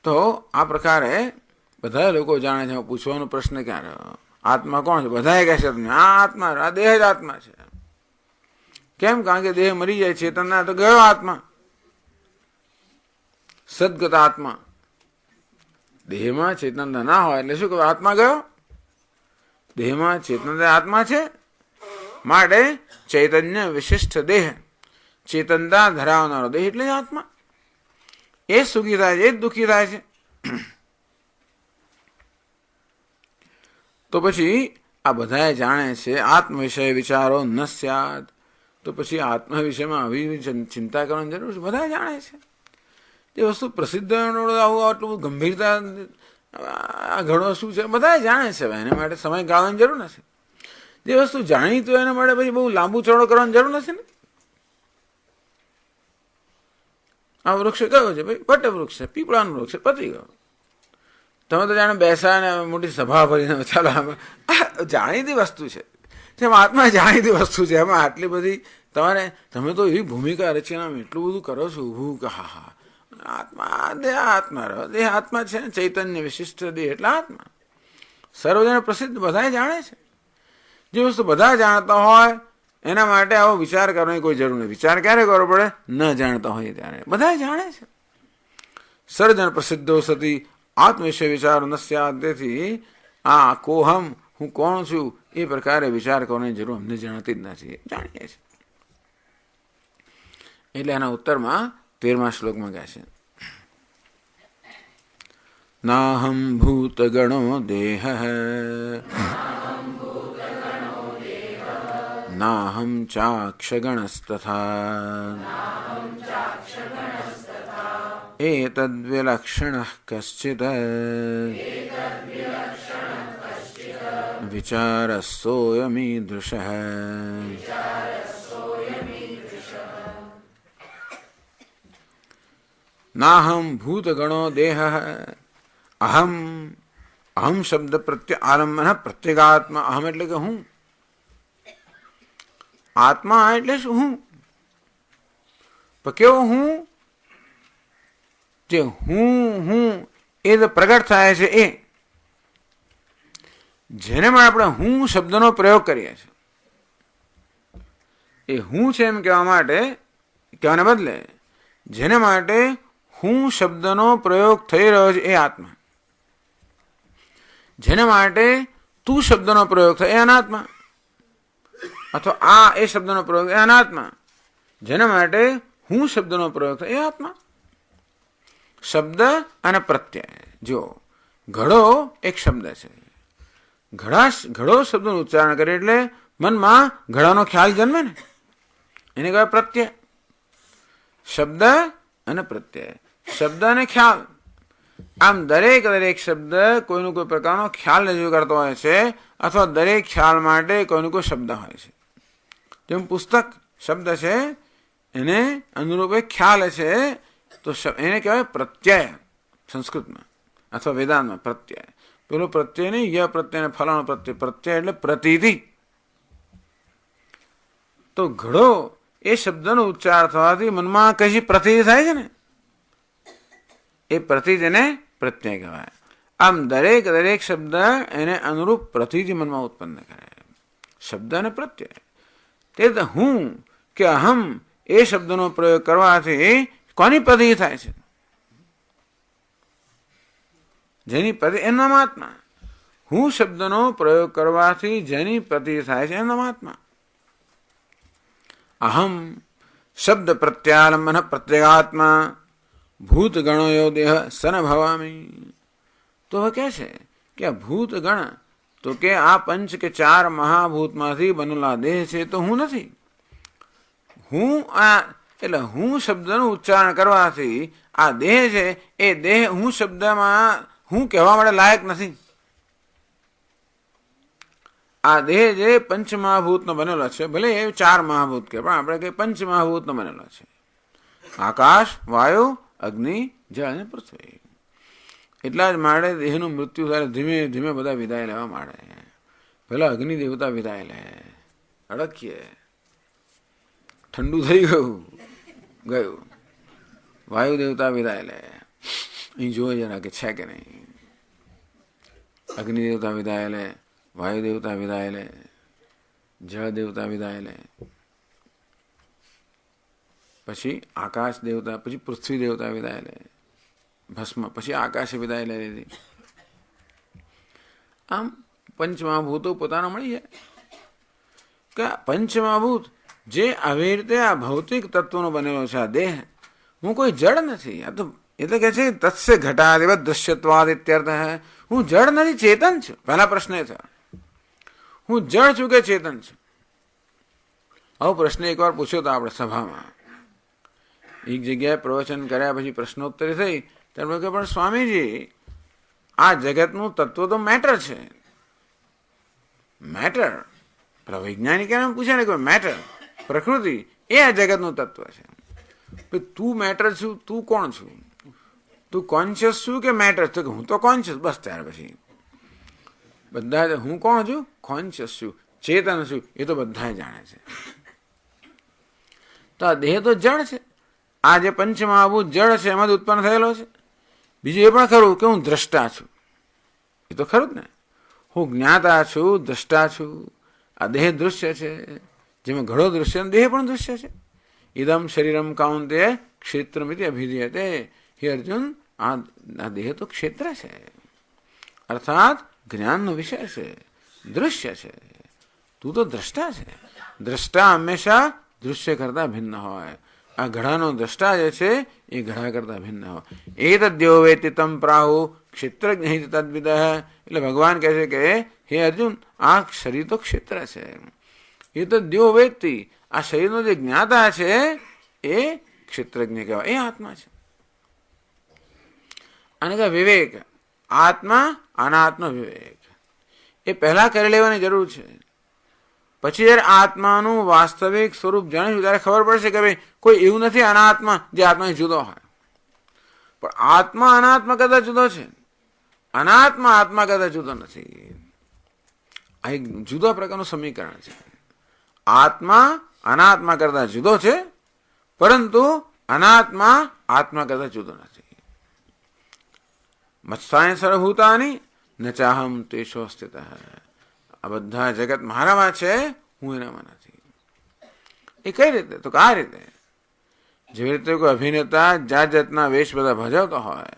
તો આ પ્રકારે બધા લોકો જાણે છે. પૂછવાનો પ્રશ્ન ક્યાં રહ્યો? આત્મા કોણ છે? બધા કહે છે આ આત્મા, આ દેહ જ આત્મા છે. કેમ? કારણ કે દેહ મરી જાય, ચેતનના તો ગયો આત્મા, સદગત આત્મા. દેહમાં ચેતનતા ના હોય એટલે શું કહેવાય? આત્મા ગયો. દેહમાં ચેતનતા આત્મા છે, માટે ચૈતન્ય વિશિષ્ટ દેહ, ચેતનતા ધરાવનારો દેહ એટલે જ આત્મા. એ સુખી થાય છે, એ જ દુઃખી થાય છે. તો પછી આ બધા જાણે છે આત્મ વિષય વિચારો ન સ્યાદ. તો પછી આત્મા વિષયમાં આવી ચિંતા કરવાની જરૂર છે? બધા જાણે છે. જે વસ્તુ પ્રસિદ્ધ આવું આટલું ગંભીરતા આ ઘણો શું છે બધા જાણે છે. એના માટે સમય ગાળવાની જરૂર નથી. જે વસ્તુ જાણીતું હોય એના માટે પછી બહુ લાંબુ ચોડો કરવાની જરૂર નથી ને. આ વૃક્ષ કયો છે? ભાઈ વટ વૃક્ષ છે, પીપળાનું વૃક્ષ છે, પતી ગયો. તમે તો જાણે બેસા ને મોટી સભા ભરીને ચાલો જાણીતી વસ્તુ છે. જેમ આત્મા જાણીતી વસ્તુ છે, એમાં આટલી બધી તમે તો એવી ભૂમિકા રચનામાં એટલું બધું કરો છો ઊભું કે હા હા આત્મા દેહ આત્મા રહ્યો. દેહ આત્મા છે ને, ચૈતન્ય વિશિષ્ટ દેહ એટલે આત્મા. સર્વજન પ્રસિદ્ધ બધા જાણે છે. જે વસ્તુ બધા જાણતા હોય એના માટે આવો વિચાર કરવાની કોઈ જરૂર નથી. વિચાર ક્યારે કરવો પડે? ન જાણતા હોય ત્યારે. બધા જાણે છે. સર્વજન પ્રસિદ્ધો સતી આત્મવિષય વિચાર ન સ્યાદ. તેથી આ કોહમ, હું કોણ છું, એ પ્રકારે વિચાર કરવાની જરૂર અમને જણાતી જ નથી. જાણીએ છીએ. એટલે એના ઉત્તરમાં 13મા શ્લોકમાં કહે છે, નાહમ ભૂતગણો દેહ નાહમ ચાક્ષગણસ્તથા એતદ્વિલક્ષણઃ કશ્ચિદ વિચારસોયમીદૃશઃ. નાહમ ભૂતગણો દેહ અહમ. અહમ શબ્દ પ્રત્યે આલંબન પ્રત્યેગાત્મા. અહમ એટલે કે હું. આત્મા એટલે શું? હું. પણ કેવો હું? જે હું એ પ્રગટ થાય છે એ, જેને માટે આપણે હું શબ્દનો પ્રયોગ કરીએ છીએ, એ હું છે એમ કહેવા માટે, કહેવાને બદલે જેને માટે હું શબ્દનો પ્રયોગ થઈ રહ્યો છે એ આત્મા. જેને માટે તું શબ્દનો પ્રયોગ થાય એ અનાત્મા, અથવા આ એ શબ્દનો પ્રયોગ એ અનાત્મા. જેના માટે હું શબ્દનો પ્રયોગ થાય એ આત્મા. શબ્દ અને પ્રત્યય. જો ઘડો એક શબ્દ છે, ઘડો શબ્દનું ઉચ્ચારણ કરે એટલે મનમાં ઘડાનો ખ્યાલ જન્મે ને, એને કહેવાય પ્રત્યય. શબ્દ અને પ્રત્યય, શબ્દ અને ખ્યાલ. આમ દરેક શબ્દ કોઈનો કોઈ પ્રકારનો ખ્યાલ રજૂ કરતો હોય છે, અથવા દરેક ખ્યાલ માટે કોઈનો કોઈ શબ્દ હોય છે. જેમ પુસ્તક શબ્દ છે, એને અનુરૂપ એક ખ્યાલ છે, તો એને કહેવાય પ્રત્યય સંસ્કૃતમાં અથવા વેદાંતમાં. પ્રત્યય પેલો પ્રત્યય નહીં, ય પ્રત્યય ફલાણો પ્રત્યય. પ્રત્યય એટલે પ્રતીતિ. તો ઘડો એ શબ્દનો ઉચ્ચાર થવાથી મનમાં કશી પ્રતીતિ થાય છે ને, એ પ્રતીતિને પ્રત્યય કહેવાય. આમ દરેક શબ્દ એને અનુરૂપ પ્રતીતિ મનમાં ઉત્પન્ન કરે. શબ્દ અને પ્રત્યય. તે હું કે અહમ એ શબ્દનો પ્રયોગ કરવાથી કોની પ્રતીતિ થાય છે? જેની પ્રતિ એનો આત્મા. હું શબ્દનો પ્રયોગ કરવાથી જેની પ્રતીતિ થાય છે એનો આત્મા. અહમ શબ્દ પ્રત્યાલંબન પ્રત્યેગાત્મા ભૂત ગણો યો દેહ સન ભવામી. તો હવે કહે છે કે આ ભૂત ગણ, તો કે આ પંચ કે 4 મહાભૂતમાંથી બનેલા દેહ છે, તો હું નથી. હું એટલે હું શબ્દનું ઉચ્ચારણ કરવાથી આ દેહ છે, એ દેહ હું શબ્દમાં હું કહેવા માટે લાયક નથી. આ દેહ જે પંચ મહાભૂતનો બનેલો છે, ભલે એ 4 મહાભૂત કે, પણ આપણે કઈ પંચ મહાભૂતનો બનેલો છે. આકાશ, વાયુ, અગ્નિ, જળ અને પૃથ્વી. એટલા જ માટે દેહનું મૃત્યુ થાય ધીમે ધીમે બધા વિદાય લેવા માંડે. પેલા અગ્નિ દેવતા વિદાય લે, અડકીએ, ઠંડુ થઈ ગયું. વાયુ દેવતા વિદાય લે, અહીં જોઈ જરા કે છે કે નહીં. અગ્નિ દેવતા વિદાય લે, વાયુ દેવતા વિદાય લે, જળ દેવતા વિદાય લે, પછી આકાશ દેવતા, પછી પૃથ્વી દેવતા વિદાય લે, ભસ્મ, પછી આકાશે વિદાય લે લીધી. આમ પંચમહાભૂતો પોતાનો મળી જાય કે પંચમહાભૂત જે આવી રીતે આ ભૌતિક તત્વનો બનેલો છે આ દેહ, હું કોઈ જડ નથી. આ તો એટલે કે છે તત્સે ઘટાદેવ દૃશ્યત્વાદ ઇત્યર્થ હે. હું જડ નથી, ચેતન છું. પહેલા પ્રશ્ન એ થયો, હું જડ છું કે ચેતન છું? આવો પ્રશ્ન એકવાર પૂછ્યો તો આપણે સભામાં. એક જગ્યાએ પ્રવચન કર્યા પછી પ્રશ્નોત્તરી થઈ, ત્યારે કે પણ સ્વામીજી, આ જગતનું તત્વ તો મેટર છે. મેટર વૈજ્ઞાનિક એને પૂછે ને કે મેટર પ્રકૃતિ એ આ જગતનું તત્વ છે. તું મેટર છું, તું કોણ છું? તું કોન્શિયસ છું કે મેટર? તો કે હું તો કોન્શિયસ. બસ ત્યાર પછી બધા હું કોણ છું? કોન્શિયસ છું, ચેતન છું, એ તો બધા જાણે છે. તો આ દેહ તો જડ છે. આ જે પંચમહાભૂત જડ છે એમાંથી ઉત્પન્ન થયેલો છે. બીજું એ પણ ખરું કે હું દ્રષ્ટા છું. એ તો ખરું જ ને. હું જ્ઞાતા છું, દ્રષ્ટા છું. આ દેહ દૃશ્ય છે, જેમાં ઘણો દૃશ્ય, દેહ પણ દૃશ્ય છે. ઇદમ શરીરમ કાઉંતે ક્ષેત્રમિતિ અભિધીયતે. હે અર્જુન, આ દેહ તો ક્ષેત્ર છે, અર્થાત જ્ઞાનનો વિષય છે, દૃશ્ય છે. તું તો દ્રષ્ટા છે. દ્રષ્ટા હંમેશા દૃશ્ય કરતા ભિન્ન હોય. આ ઘડાનો દ્રષ્ટા જે છે એ ઘડા કરતા ભિન્ન હોય. એ તદ્યો વેતિ તમ પ્રાહુ ક્ષેત્રજ્ઞ તદ્વિદ. એટલે ભગવાન કહે છે કે હે અર્જુન, આ શરીર તો ક્ષેત્ર છે. એ તદ્યો વેતિ, આ શરીરનો જે જ્ઞાતા છે એ ક્ષેત્રજ્ઞ કહેવાય, એ આત્મા છે. અને કે વિવેક, આત્મા અનાત્મ વિવેક એ પહેલા કરી લેવાની જરૂર છે. પછી જયારે આત્માનું વાસ્તવિક સ્વરૂપ જાણીશું ત્યારે ખબર પડશે કે ભાઈ કોઈ એવું નથી અનાત્મા જે આત્માથી જુદો હોય. પણ આત્મા અનાત્મા કરતા જુદો છે, અનાત્મા આત્મા કરતા જુદો નથી. આ એક જુદા પ્રકારનું સમીકરણ છે. આત્મા અનાત્મા કરતા જુદો છે, પરંતુ અનાત્મા આત્મા કરતા જુદો નથી. મત્સાય સર્વભૂતાની ન ચાહમ તેષો સ્થિત. આ બધા જગત મારામાં છે, હું એનામાં નથી. એ કઈ રીતે? તો આ રીતે, જેવી રીતે કોઈ અભિનેતા જાત જાતના વેશ બધા ભજવતો હોય,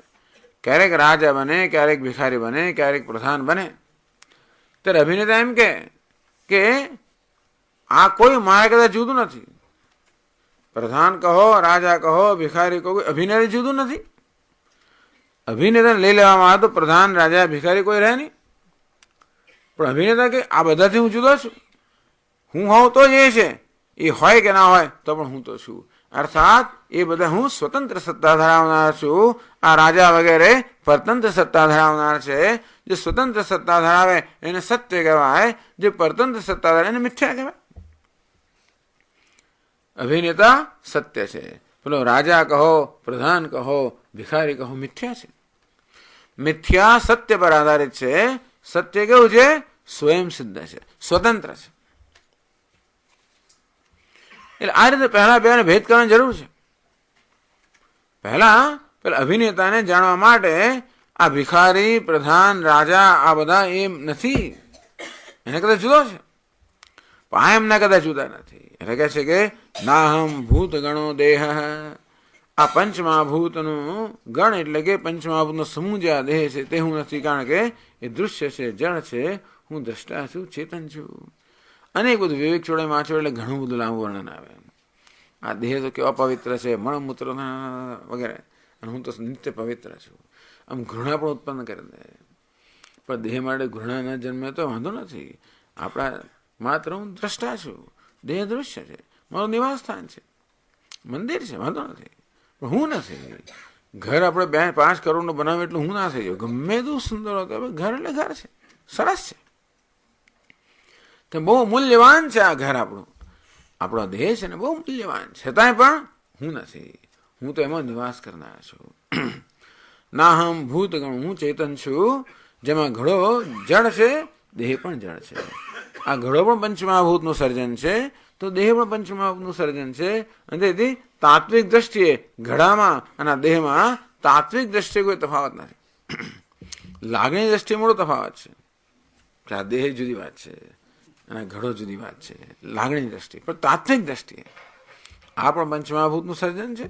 ક્યારેક રાજા બને, ક્યારેક ભિખારી બને, ક્યારેક પ્રધાન બને, ત્યારે અભિનેતા એમ કે આ કોઈ મારા કરતા જુદું નથી. પ્રધાન કહો, રાજા કહો, ભિખારી કહો, કોઈ અભિનેતા જુદું નથી. અભિનેતાને લઈ લેવામાં આવે તો પ્રધાન, રાજા, ભિખારી કોઈ રહે નહીં. પણ અભિનેતા કે આ બધાથી હું જુદો છું, હું હોઉં તો જ એ છે, એ હોય કે ના હોય તો પણ હું તો છું. અર્થાત એ બધા હું સ્વતંત્ર સત્તા ધરાવનાર છું. આ રાજા વગેરે પરતંત્ર સત્તા ધરાવનાર છે. જે સ્વતંત્ર સત્તા ધરાવે એને સત્ય કહેવાય, જે પરતંત્ર સત્તા ધરાવે એને મિથ્યા કહેવાય. અભિનેતા સત્ય છે, પેલો રાજા કહો, પ્રધાન કહો, ભિખારી કહો, મિથ્યા છે. મિથ્યા સત્ય પર આધારિત છે. સત્ય કેવું છે? સ્વયં સિદ્ધ છે, સ્વતંત્ર છે. એટલે આ રીતે પહેલા બેને ભેદ કરવાની જરૂર છે. પહેલા પેલા અભિનેતાને જાણવા માટે આ ભિખારી, પ્રધાન, રાજા આ બધા એમ નથી, એને કદાચ જુદો છે, પણ આ એમના કદાચ જુદા નથી. એટલે કહે છે કે નાહમ ભૂત ગણો દેહ. આ પંચમહાભૂતનું ગણ એટલે કે પંચમહાભૂતનો સમૂહ જે આ દેહ છે તે હું નથી, કારણ કે એ દૃશ્ય છે, જળ છે, હું દ્રષ્ટા છું, ચેતન છું. અનેક બધું વિવેક ચોડે માછો એટલે ઘણું બધું લાંબુ વર્ણન આવે. આ દેહ તો કેવા પવિત્ર છે, મળમૂત્ર વગેરે, અને હું તો નિત્ય પવિત્ર છું. આમ ઘૃણા પણ ઉત્પન્ન કરી દે. પણ દેહ માટે ઘૃણા ન જન્મે તો વાંધો નથી. આપણા માત્ર હું દ્રષ્ટા છું, દેહ દૃશ્ય છે, મારું નિવાસ સ્થાન છે, મંદિર છે, વાંધો નથી. પણ હું નથી. ઘર આપણે 2-5 કરોડનું બનાવ્યું એટલું હું ના થઈ ગયું. ગમે એટલું સુંદર હતું, ઘર એટલે ઘર છે, સરસ છે, તે બહુ મૂલ્યવાન છે. આ ઘર આપણું, આપણો દેહ છે ને બહુ મૂલ્યવાન, છતાંય પણ હું નથી. હું તો એમાં નિવાસ કરનાર છું. નાહમ ભૂત ગણ, હું ચેતન છું, જેમાં ઘડો જળ છે, દેહ પણ જળ છે. આ ઘડો પણ પંચમહાભૂતનું સર્જન છે, તો દેહ પણ પંચમહાભૂતનું સર્જન છે. અને તેથી તાત્વિક દ્રષ્ટિએ ઘડામાં અને દેહમાં તાત્વિક દ્રષ્ટિએ કોઈ તફાવત નથી. લાગણી દ્રષ્ટિએ મોટો તફાવત છે કે આ દેહ જુદી વાત છે અને ઘડો જુદી વાત છે, લાગણી દ્રષ્ટિએ. પણ તાત્વિક દ્રષ્ટિએ આ પણ પંચમહાભૂતનું સર્જન છે,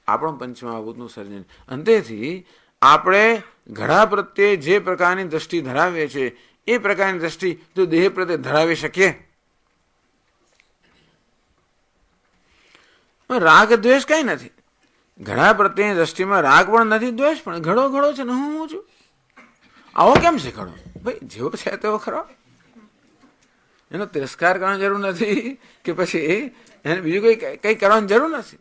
આ પણ પંચમહાભૂતનું સર્જન. અને તેથી આપણે ઘડા પ્રત્યે જે પ્રકારની દ્રષ્ટિ ધરાવીએ છીએ એ પ્રકારની દ્રષ્ટિ જો દેહ પ્રત્યે ધરાવી શકીએ, રાગ દ્વેષ કઈ નથી. ઘડા પ્રત્યેની દ્રષ્ટિમાં રાગ પણ નથી, દ્વેષ પણ. ઘડો ઘડો છે ને હું છું. આવો કેમ છે ઘડો? ભાઈ જેવો છે તેવો ખરો. એનો તિરસ્કાર કરવાની જરૂર નથી કે પછી એને બીજું કઈ કરવાની જરૂર નથી.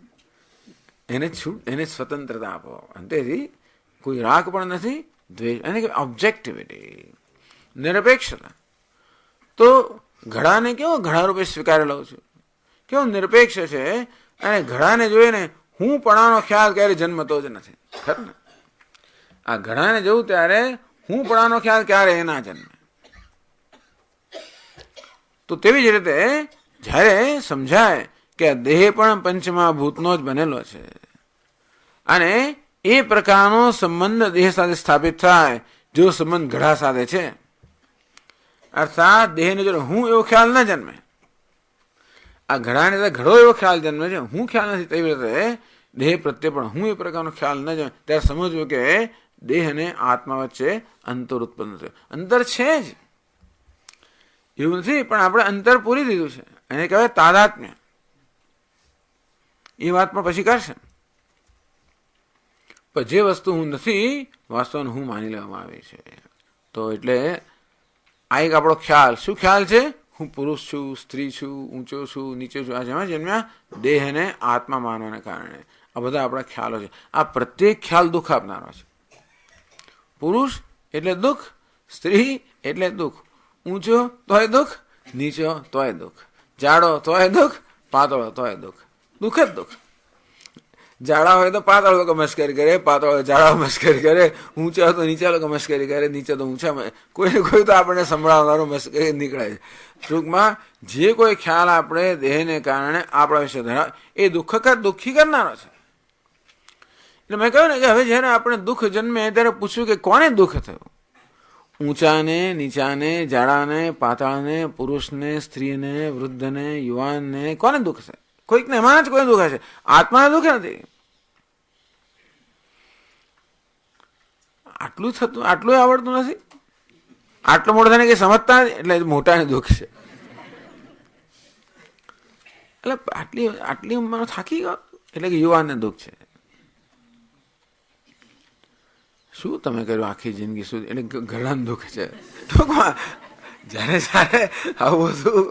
એને છૂટ, એને સ્વતંત્રતા આપો. અંતેથી કોઈ રાગ પણ નથી, દ્વેષ, એને કે ઓબ્જેક્ટિવિટી, નિરપેક્ષતા. તો ઘડાને કેવો ઘડા રૂપે સ્વીકારી લઉં છું, કેવો નિરપેક્ષ છે. અને ઘડાને જોઈને હું પણાનો ખ્યાલ ક્યારે જન્મતો જ નથી. ખરું ને? આ ઘડાને જોઉં ત્યારે હું પણાનો ખ્યાલ ક્યારે એના જન્મે. તો તેવી જ રીતે જ્યારે સમજાય કે આ દેહ પણ પંચમહાભૂતનો જ બનેલો છે અને એ પ્રકારનો સંબંધ દેહ સાથે સ્થાપિત થાય જો સંબંધ ઘડા સાથે છે, અર્થાત દેહને જો હું એવો ખ્યાલ ન જન્મે, આ ઘડાને ઘડો એવો ખ્યાલ જન્મે છે, હું ખ્યાલ નથી, તેવી રીતે દેહ પ્રત્યે પણ હું એ પ્રકારનો ખ્યાલ ન જન્મે, ત્યારે સમજવું કે દેહ અને આત્મા વચ્ચે અંતર ઉત્પન્ન થયું. અંતર છે જ, એવું નથી, પણ આપણે અંતર પૂરી દીધું છે. એને કહેવાય તાદાત્મ્ય. એ વાત પણ પછી કરશે. પણ જે વસ્તુ હું નથી વાસ્તવમાં હું માની લેવામાં આવી છે. તો એટલે આ એક આપણો ખ્યાલ, શું ખ્યાલ છે? હું પુરુષ છું, સ્ત્રી છું, ઊંચો છું, નીચે છું. આ જેમાં જન્મ્યા દેહને આત્મા માનવાને કારણે આ બધા આપણા ખ્યાલો છે. આ પ્રત્યેક ખ્યાલ દુઃખ આપનારો છે. પુરુષ એટલે દુઃખ, સ્ત્રી એટલે દુઃખ, ઊંચો તોય દુઃખ, નીચો તોય દુઃખ, જાડો તોય દુઃખ, પાતળો તોય દુઃખ, દુઃખ જ દુઃખ. જાડા હોય તો પાતળ લોકો મસ્કરી કરે, પાતળ હોય જાડા મસ્કરી કરે, ઊંચા હોય તો નીચા લોકો મસ્કરી કરે, નીચે તો ઊંચા. કોઈ કોઈ તો આપણને સંભળાવનારો મસ્કરી નીકળે છે. ટૂંકમાં જે કોઈ ખ્યાલ આપણે દેહને કારણે આપણા વિશે ધરાવ એ દુઃખી કરનારો છે. એટલે મેં કહ્યું ને કે હવે જયારે આપણે દુઃખ જન્મે ત્યારે પૂછ્યું કે કોને દુઃખ થયું? ઊંચાને, નીચાને, જાડાને, પાતળાને, પુરુષને, સ્ત્રીને, વૃદ્ધને, યુવાનને, કોને દુઃખ છે? કોઈકને એમાં જ કોઈ દુઃખ છે, આત્માને દુઃખ નથી. આટલું થતું, આટલું આવડતું નથી, આટલું મોટું થાય ને કે સમજતા એટલે મોટાને દુઃખ છે. એટલે આટલી ઉંમર થાકી ગયો એટલે કે યુવાનને દુઃખ છે. શું તમે કર્યું આખી જિંદગી સુધી? એટલે ઘરડાનું દુઃખ છે. ટૂંકમાં જ્યારે આવું બધું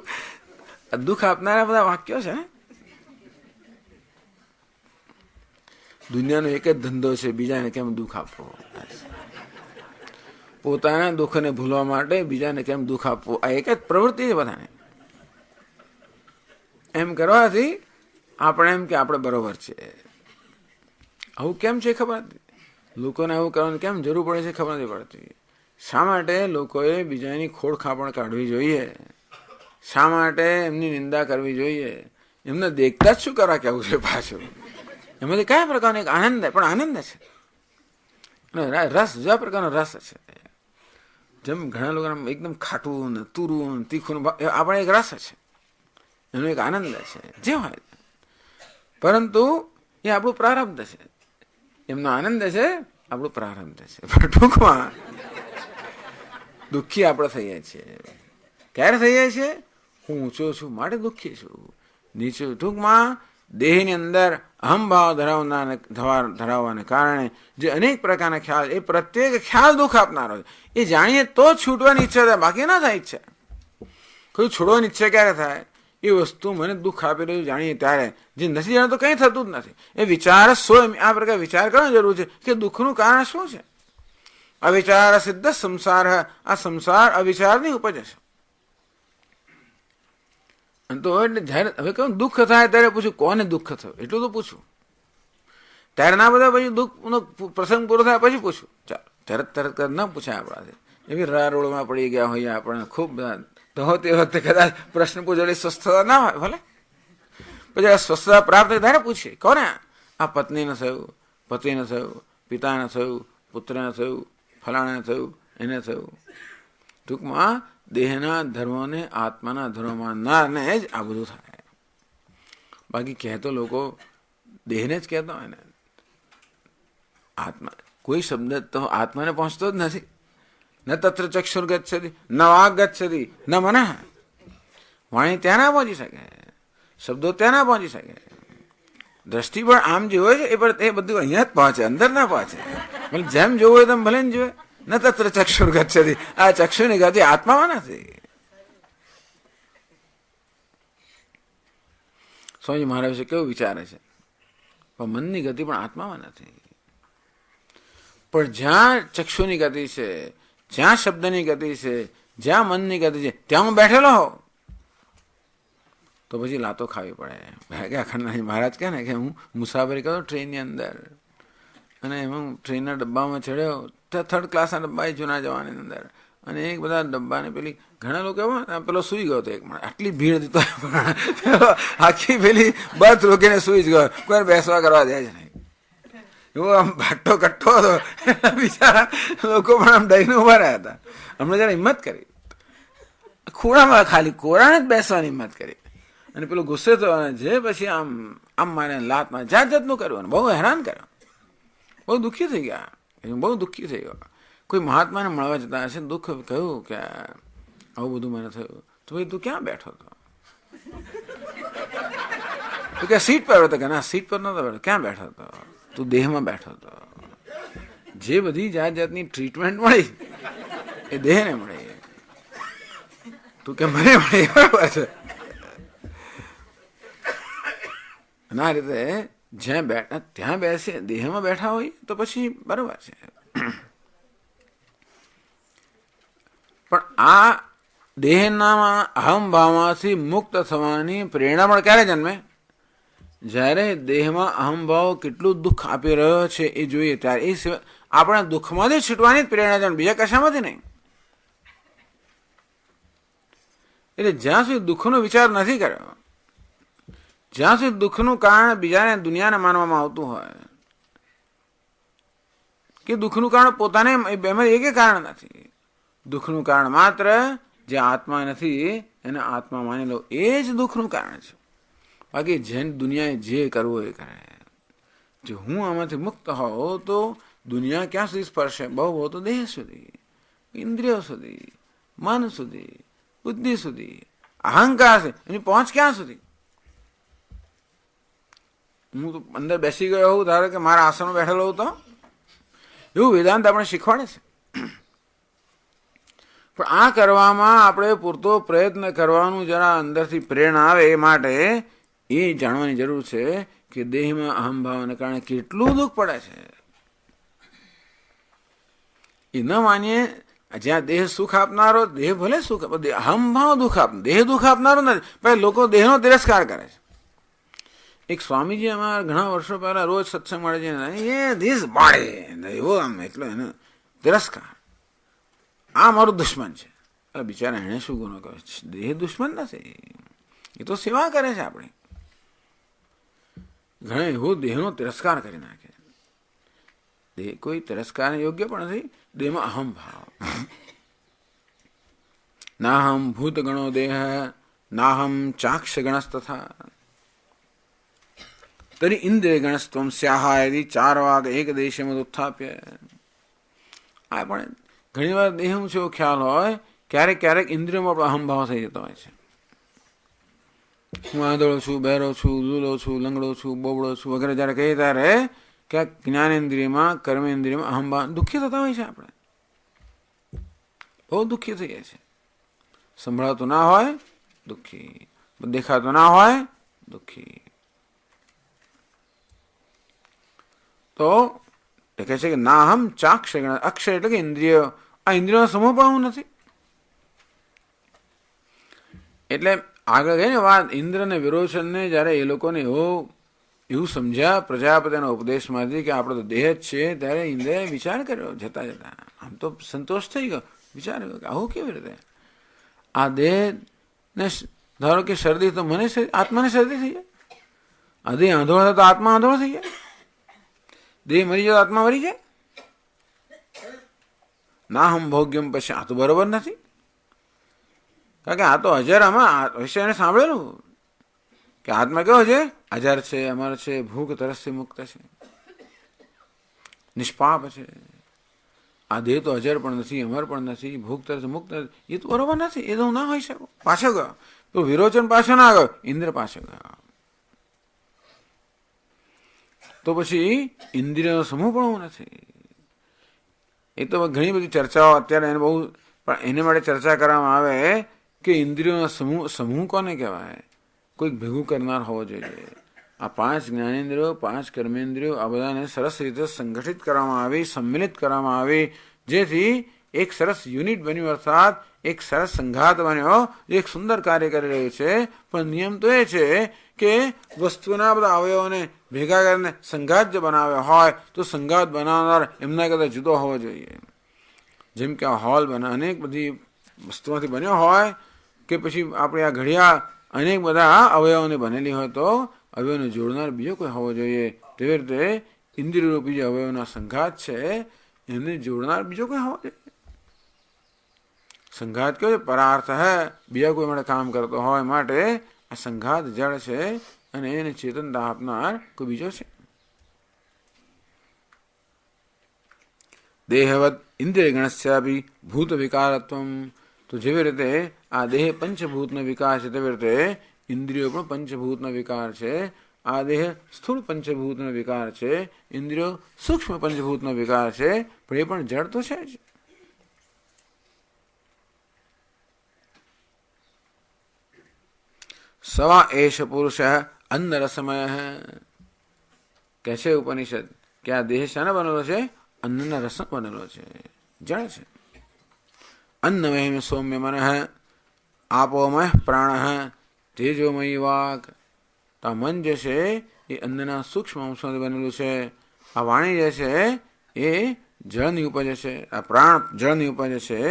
દુઃખ આપનારા બધા વાક્યો છે. દુનિયાનો એક જ ધંધો છે, બીજાને કેમ દુઃખ આપવો. પોતાના દુઃખને ભૂલવા માટે બીજાને કેમ દુઃખ આપવું, આ એક જ પ્રવૃત્તિ છે બધાને. એમ કરવાથી આપણે એમ કે આપણે બરોબર છે. આવું કેમ છે ખબર નથી. લોકોને આવું કરવાની કેમ જરૂર પડે છે ખબર નથી પડતી. શા માટે લોકોએ બીજાની ખોડ ખાપણ કાઢવી જોઈએ? શા માટે એમની નિંદા કરવી જોઈએ? એમને દેખતા જ શું કરવા કેવું છે પાછું? એમાંથી કયા પ્રકારનો એક આનંદ, પણ આનંદ છે, રસ, જુદા પ્રકારનો રસ છે. જેમ ઘણા લોકો એકદમ ખાટું ને તુરું ને તીખું, આપણે એક રસ છે, એનો એક આનંદ છે, જે હોય. પરંતુ એ આપણું પ્રારબ્ધ છે. એમનો આનંદ છે, આપણું પ્રારબ્ધ છે. પણ ટૂંકમાં દુઃખી આપણે થઈએ છીએ. ક્યારે થઈએ છીએ? હું ઊંચો છું માટે દુઃખી છું, નીચું. ટૂંકમાં દેહની અંદર અહમભાવ ધરાવવાને કારણે જે અનેક પ્રકારના ખ્યાલ, એ પ્રત્યેક ખ્યાલ દુઃખ આપનારો છે. એ જાણીએ તો જ છૂટવાની ઈચ્છા થાય, બાકી ના થાય ઈચ્છા. કોઈ છોડવાની ઈચ્છા ક્યારે થાય? એ વસ્તુ મને દુઃખ આપી રહ્યું જાણીએ ત્યારે. જે નથી જાણતો કંઈ થતું જ નથી. એ વિચાર આ પ્રકાર વિચાર કરવાની જરૂર છે કે દુઃખનું કારણ શું છે. અવિચાર સિદ્ધ સંસાર, આ સંસાર અવિચારની ઉપજ છે. તો એટલે જયારે હવે કહું દુઃખ થાય ત્યારે પૂછું કોને દુઃખ થયું, એટલું તો પૂછું. ત્યારે ના બધા પછી દુઃખનો પ્રસંગ પૂરો થાય પછી પૂછું. ચાલો તરત ના પૂછાય આપણાથી. એવી રારોળમાં પડી ગયા હોઈએ આપણે ખૂબ બધા, તો તે વખતે કદાચ પ્રશ્ન પૂછો સ્વસ્થતા ના હોય ભલે, પછી સ્વસ્થતા પ્રાપ્ત થાય ત્યારે પૂછીએ કોને આ પત્નીને થયું, પતિને થયું, પિતાને થયું, પુત્રને થયું, ફલાણાને થયું, એને થયું. ટૂંકમાં દેહના ધર્મોને આત્માના ધર્મમાં ને જ આ બધું થાય. બાકી કહેતો લોકો દેહને જ કહેતો હોય ને, આત્મા કોઈ શબ્દ તો આત્માને પહોંચતો જ નથી. ન તત્ર ચક્ષુર ગચ્છતિ, ન વાગ ગચ્છતિ, ન મનઃ. વાણી ત્યાં ના પહોંચી શકે, શબ્દો ત્યાં ના પહોંચી શકે. દ્રષ્ટિ પણ આમ જે હોય છે એ બધું અહીંયા જ પહોંચે, અંદર ના પહોંચે. જેમ જોવું હોય તેમ ભલે ને જોવે. ન તત્ર ચક્ષુર ગચ્છતિ, આ ચક્ષુની ગતિ આત્મામાં નથી. સ્વામી મહારાજ વિશે કેવું વિચારે છે, પણ મનની ગતિ પણ આત્મામાં નથી. પણ જ્યાં ચક્ષુની ગતિ છે, જ્યાં શબ્દની ગતિ છે, જ્યાં મનની ગતિ છે, ત્યાં હું બેઠેલો હોઉં તો પછી લાતો ખાવી પડે. અખંડાનંદ મહારાજ કહે ને કે હું મુસાફરી કરું ટ્રેનની અંદર, અને એમાં હું ટ્રેનના ડબ્બામાં ચડ્યો, થર્ડ ક્લાસના ડબ્બા જૂના જવાની અંદર, અને એક બધા ડબ્બાને પેલી ઘણા લોકો એવા પેલો સુઈ ગયો હતો. એક માણસ, આટલી ભીડ હતી તો આખી પેલી બર્થ રોકીને સુઈ જ ગયો, કોઈ બેસવા કરવા દે જ નહીં. એવો આમ ભાટો કટ્ટો હતો. બિચારા લોકો પણ આમ દઈને ઉભા રહ્યા હતા. અમને જરા હિંમત કરી, ખૂણામાં ખાલી કોરાને જ બેસવાની હિંમત કરી. અને પેલો ગુસ્સે થયો અને જે પછી આમ મારે લાતમાં જાત જાતનું કર્યું, અને બહુ હેરાન કર્યો. બહુ દુઃખી થઈ ગયા, બહુ દુઃખી થઈ ગયો. કોઈ મહાત્માને મળવા જતા હશે, દુઃખ કહ્યું કે આવું બધું મને થયું. તો ભાઈ તું ક્યાં બેઠો હતો? તો કે સીટ પર હતો કે ના સીટ પર નતો બેઠો. ક્યાં બેઠો હતો? તું દેહમાં બેઠો હતો. જે બધી જાત જાતની ટ્રીટમેન્ટ મળી એ દેહને મળી. તું કે મને મળી બરાબર છે. ના રીતે જ્યાં બેઠા ત્યાં બેસી દેહમાં બેઠા હોય તો પછી બરાબર છે. પણ આ દેહના અહમભાવમાંથી મુક્ત થવાની પ્રેરણા પણ ક્યારે જન્મે? જ્યારે દેહમાં અહમભાવ કેટલું દુઃખ આપી રહ્યો છે એ જોઈએ ત્યારે. એ સિવાય આપણા દુઃખમાંથી છૂટવાની જ પ્રેરણા જન્મે, બીજા કશામાંથી નહીં. એટલે જ્યાં સુધી દુઃખનો વિચાર નથી કર્યો, જ્યાં સુધી દુઃખનું કારણ બીજાને દુનિયાને માનવામાં આવતું હોય કે દુઃખનું કારણ પોતાને, એમાં એક કારણ નથી. દુઃખનું કારણ માત્ર જે આત્મા નથી એને આત્મા માની લો એ જ દુઃખનું કારણ છે. બાકી જેને દુનિયાએ જે કરવું એ કરે. જો હું આમાંથી મુક્ત હોઉં તો દુનિયા ક્યાં સુધી સ્પર્શે? બહુ તો દેહ સુધી, ઇન્દ્રિયો સુધી, મન સુધી, બુદ્ધિ સુધી, અહંકાર છે એની પહોંચ ક્યાં સુધી? હું તો અંદર બેસી ગયો હોઉં, ધારો કે મારા આસનમાં બેઠેલો હોઉં તો એવું વેદાંત આપણે શીખવાડે છે. પણ આ કરવામાં આપણે પૂરતો પ્રયત્ન કરવાનું જરા અંદરથી પ્રેરણા આવે એ માટે એ જાણવાની જરૂર છે કે દેહમાં અહમભાવને કારણે કેટલું દુઃખ પડે છે. એ ન માનીએ. જ્યાં દેહ સુખ આપનારો, દેહ ભલે સુખ, અહમભાવ દુઃખ આપ, દેહ દુઃખ આપનારો નથી. પણ લોકો દેહનો તિરસ્કાર કરે છે. એક સ્વામીજી અમારા ઘણા વર્ષો પહેલા રોજ સત્સંગ મળે છે, એ ધીસ બોડી એવો આમ એટલો એનો તિરસ્કાર, આ મારું દુશ્મન છે. અરે બિચારા એને શું ગુનો કર્યો? દેહ દુશ્મન નથી, એ તો સેવા કરે છે આપણી. ઘણા એવો દેહનો તિરસ્કાર કરી નાખે. દેહ કોઈ તિરસ્કાર યોગ્ય પણ નથી. દેહમાં અહમ ભાવ. નાહમ ભૂત ગણો દેહ, નાહમ ચાક્ષ ગણસ તથા તરી ઇન્દ્રિય ગણસ્ત્વમ સ્યાહાયદી 4 વાગ એક દેશમાં ઉત્થાપ્ય. આ પણ ઘણી વાર દેહ છે એવો ખ્યાલ હોય, ક્યારેક ક્યારેક ઇન્દ્રિયોમાં પણ અહમભાવ થઈ જતો હોય છે. હું આંધળો છું, બહેરો છું, લૂલો છું, લંગડો છું, બોબડો છું વગેરે જયારે કહીએ ત્યારે ક્યાંક જ્ઞાનેન્દ્રિયમાં, કર્મેન્દ્રિયમાં અહમભાવ દુઃખી થતા હોય છે. આપણે બહુ દુઃખી થઈએ છીએ. સંભળાતું ના હોય દુઃખી, દેખાતું ના હોય દુઃખી. તો એ કહે છે કે ના હમ ચાક્ષ અક્ષર એટલે કે ઇન્દ્રિય. આ ઇન્દ્રિયોનો સમૂહ પણ હું નથી. એટલે આગળ ગઈ ને વાત, ઇન્દ્ર અને વિરોચનને જયારે એ લોકોને એવું સમજ્યા પ્રજાપતિના ઉપદેશમાંથી કે આપણે તો દેહ જ છે, ત્યારે ઇન્દ્રએ વિચાર કર્યો. જતા જતા આમ તો સંતોષ થઈ ગયો. વિચાર કર્યો કે આવું કેવી રીતે આ દેહ ને, ધારો કે શરદી તો મને આત્માને શરદી થઈ જાય, આ દેહ આંધળો થાય તો આત્મા આંધળો થઈ જાય, દેહ મરી જાય તો આત્મા મરી જાય. ના હમ ભોગ્યમ પછી આ તો બરોબર નથી. કારણ કે આ તો અજર, આમાં વિશે એને સાંભળેલું કે આત્મા કેવો છે? અજર છે, અમર છે, ભૂખ તરસથી મુક્ત છે, નિષ્પાપ છે. આ દેહ તો અજર પણ નથી, અમર પણ નથી, ભૂખ તરસ મુક્ત નથી. એ તો બરોબર નથી. એ તો હું ના હોઈ શકું. પાછો ગયો તો વિરોચન પાછો ના ગયો, ઇન્દ્ર પાછો ગયો. તો પછી ઇન્દ્રિયનો સમૂહ પણ હું નથી. એ તો ઘણી બધી ચર્ચાઓ અત્યારે એને બહુ, પણ એને માટે ચર્ચા કરવામાં આવે કે ઇન્દ્રિયોનો સમૂહ કોને કહેવાય? કોઈક ભેગું કરનાર હોવો જોઈએ. આ 5 જ્ઞાનેન્દ્રિયો, 5 કર્મેન્દ્રિયો, આ બધાને સરસ રીતે સંગઠિત કરવામાં આવી, સંમિલિત કરવામાં આવી, જેથી એક સરસ યુનિટ બન્યું, અર્થાત એક સરસ સંઘાત બન્યો જે એક સુંદર કાર્ય કરી રહ્યું છે. પણ નિયમ તો એ છે કે વસ્તુના બધા અવયવોને ભેગા કરીને સંઘાત જો બનાવ્યો હોય તો સંઘાત બનાવનાર એમના કરતા જુદો હોવો જોઈએ. જેમ કે આ હોલ અનેક બધી વસ્તુઓથી બન્યો હોય, કે પછી આપણે આ ઘડિયાળ અનેક બધા અવયવોને બનેલી હોય, તો અવયવને જોડનાર બીજો કોઈ હોવો જોઈએ. તેવી રીતે ઇન્દ્રિયરૂપી જે અવયવના સંઘાત છે એમને જોડનાર બીજો કોઈ હોવો જોઈએ. સંઘાત કયો છે? પરાર્થ હે, બીજા કોઈ માટે કામ કરતો હોય માટે આ સંઘાત જળ છે અને એને ચેતનતા આપનાર કોઈ બીજો છે. દેહવત ઇન્દ્રિય ગણસ્યાપી ભૂત વિકારત્વમ. તો જેવી રીતે આ દેહ પંચભૂતનો વિકાર છે તેવી રીતે ઇન્દ્રિયો પણ પંચભૂતનો વિકાર છે. આ દેહ સ્થૂળ પંચભૂતનો વિકાર છે, ઇન્દ્રિયો સૂક્ષ્મ પંચભૂતનો વિકાર છે, પણ એ પણ જડ તો છે જ. સવા એશ પુરુષ અન્નરસમય કહે છે ઉપનિષદ કે આ દેહ શાનો બનેલો છે? અન્નના રસ બનેલો છે, જળ છે. અન્નમય સૌમ્ય મન આપોમય પ્રાણ તેજોમય વાક. તો મન જે છે એ અન્નના સૂક્ષ્મ અંશોથી બનેલું છે. આ વાણી જે છે એ જળની ઉપજ છે. આ પ્રાણ જળની ઉપજ છે,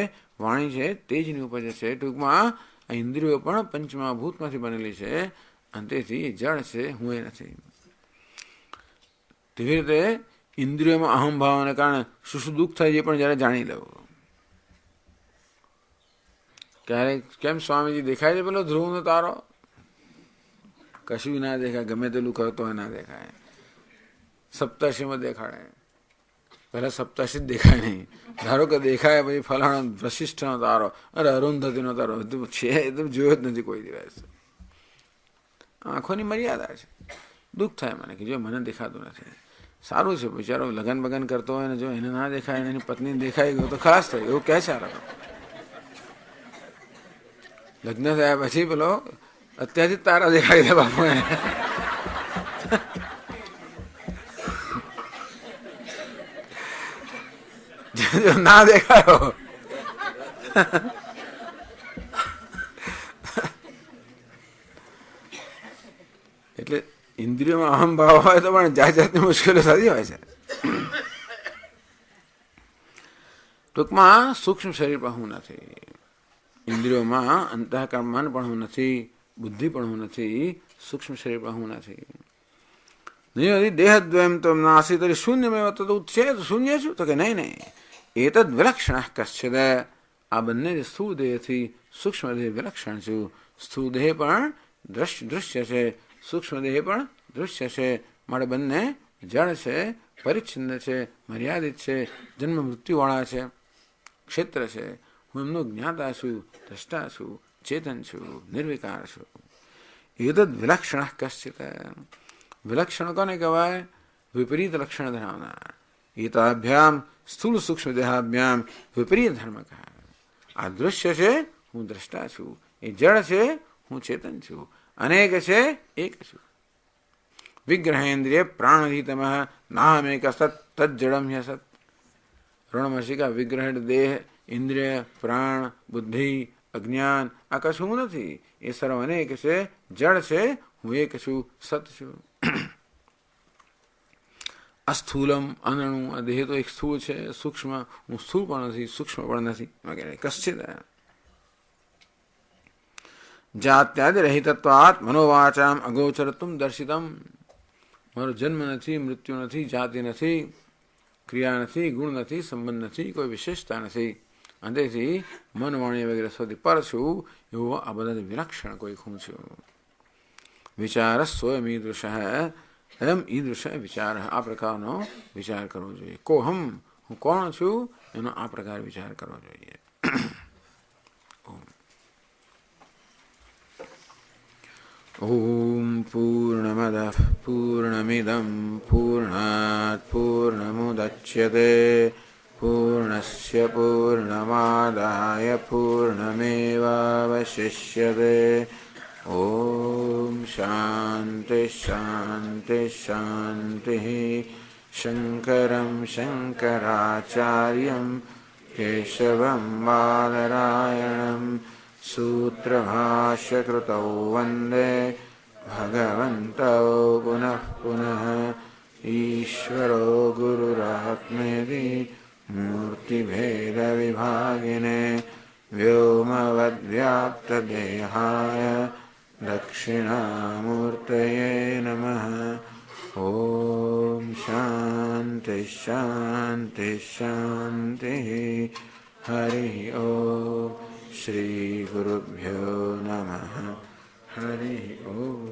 વાણી છે તેજની ઉપજ છે. ટૂંકમાં આ ઇન્દ્રિયો પણ પંચમહાભૂતમાંથી બનેલી છે, અને તેથી જળ છે, હું એ નથી. તેવી રીતે ઇન્દ્રિયોમાં અહમભાવને કારણે શું શું દુઃખ થાય છે પણ જયારે જાણી લેવું. ક્યારેક કેમ સ્વામીજી દેખાય છે પેલો ધ્રુવનો તારો? કશું ના દેખાય, ગમે તેટલું કરતો હોય ના દેખાય. સપ્તર્ષિમાં દેખાડે, પહેલા સપ્તર્ષિ જ દેખાય નહીં. ધારો કે દેખાય પછી ફલાણો વશિષ્ઠનો તારો, અરે અરુંધતીનો તારો છે, એ તો જોયો જ નથી કોઈ દિવસ. આંખોની મર્યાદા છે. દુઃખ થાય મને કે જો મને દેખાતું નથી. સારું છે બિચારો લગન બગન કરતો હોય ને જો એને ના દેખાય, એની પત્ની દેખાઈ ગયો તો ખાસ થયું એવું કહે છે. આ લોકો લગ્ન થયા પછી પેલો અત્યારથી તારા દેખાડી દે બાપુ એને. ના દેખાયો એટલે ઇન્દ્રિયોમાં અહમ ભાવ હોય તો પણ જાત જાતની મુશ્કેલીઓ થતી હોય છે. ટૂંકમાં સૂક્ષ્મ શરીર પણ હું નથી, ઇન્દ્રિયોમાં અંતઃકરણ મન પણ હું નથી, બુદ્ધિ પણ હું નથી, સૂક્ષ્મ શરીર પણ હું નથી. દેહદ્વયમ તો નાસી તરી શૂન્યમેવ તો છે, શૂન્ય છું તો કે નહીં નહીં એતદ વિલક્ષણ કશ્ચિદ. આ બંને સ્થૂળ દેહથી સૂક્ષ્મ દેહ વિલક્ષણ છું. સ્થૂળ દેહ પણ દૃશ્ય છે, સૂક્ષ્મ દેહ પણ દૃશ્ય છે. મારે બંને જળ છે, પરિચ્છિન્ન છે, મર્યાદિત છે, જન્મ મૃત્યુવાળા છે, ક્ષેત્ર છે. હું એમનો જ્ઞાતા છું, દ્રષ્ટા છું, ચેતન છું, નિર્વિકાર છું. એતદ વિલક્ષણ કશ્ચિત. વિલક્ષણ કોને કહેવાય? વિપરીત લક્ષણ ધરાવનાર. એતાભ્યામ સ્થૂળ સૂક્ષ્મ દેહાભ્યામ વિપરીત ધર્મ કહે. આ દૃશ્ય છે, હું દ્રષ્ટા છું. એ જળ છે, હું ચેતન છું. અનેક છે, એક છું. વિગ્રહેન્દ્રિય પ્રાણહિતમ નાહમેક સત તજ્જડમ હ્યસત. ઋણમર્ષિકા વિગ્રહ દેહ, ઇન્દ્રિય, પ્રાણ, બુદ્ધિ, અજ્ઞાન આ કશું હું નથી. એ સર્વ અનેક છે, જળ છે, હું એક છું, સત છું. અસ્થૂલમ અનણુ. આ દેહ તો એક સ્થૂળ છે, સૂક્ષ્મ હું સ્થૂળ પણ નથી, સૂક્ષ્મ પણ નથી વગેરે. કશ્ચિદ જાત્યાદિ રહિતત્વાત મનોવાચામ અગોચરત્વમ દર્શિતમ. મારો જન્મ નથી, મૃત્યુ નથી, જાતિ નથી, ક્રિયા નથી, ગુણ નથી, સંબંધ નથી, કોઈ વિશેષતા નથી. અને તેથી મન વાણી વગેરે સૌથી પર છું. એવું આ બધા વિલક્ષણ કોઈ હું છું. વિચાર સ્વયં ઈદૃશ એમ ઈદૃશ વિચાર. આ પ્રકારનો વિચાર કરવો જોઈએ. કોહમ હું કોણ છું એનો આ પ્રકાર વિચાર કરવો જોઈએ. ઓમ પૂર્ણમદ પૂર્ણમિદમ પૂર્ણાત પૂર્ણમુદચ્યતે પૂર્ણસ્ય પૂર્ણમાદાય પૂર્ણમેવાવશિષ્યતે. ઓમ શાંતિ શાંતિ શાંતિ. શંકરમ શંકરાચાર્યમ કેશવમ બાદરાયણમ સૂત્રભાષ્યકૃતૌ વંદે ભગવन्तૌ પુનઃ પુનઃ. ઈશ્વરો ગુરુરાત્મેતિ મૂર્તિભેદવિભાગિને વ્યોમવદ્વ્યાપ્તદેહાય દક્ષિણામૂર્તયે નમઃ. ઓમ શાંતિ શાંતિ શાંતિ. હરિ ઓમ. શ્રી ગુરુભ્યો નમઃ. હરિ ઓમ.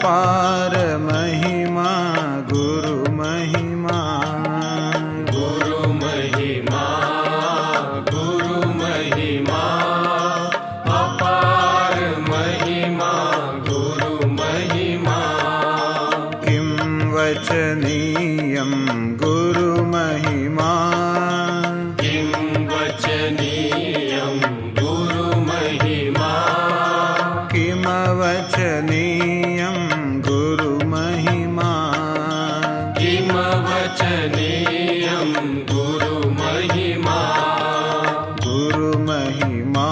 अपार महिमा गुरु महिमा गुरु महिमा गुरु महिमा अपार महिमा गुरु महिमा किं वचनीयं गुरु महिमा किं वचनीयं गुरु महिमा किमवचनीयं गुरु महिमा किं वचनीयं गुरु महिमा गुरु महिमा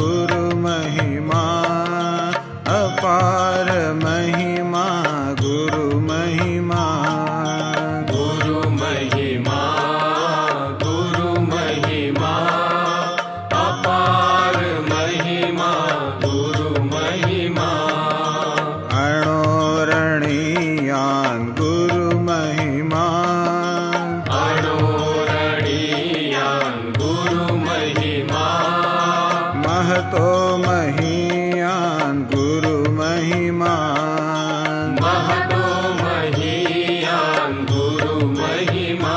गुरु महिमा अपार महिमा गुरु महिमा गुरु महिमा गुरु महिमा अपार महिमा गुरु महिमा अणोरणीयान् गुरु महिमा अणोरणीयान् गुरु महिमा महतो महीयान् गुरु महिमा महतो महीयान् गुरु महिमा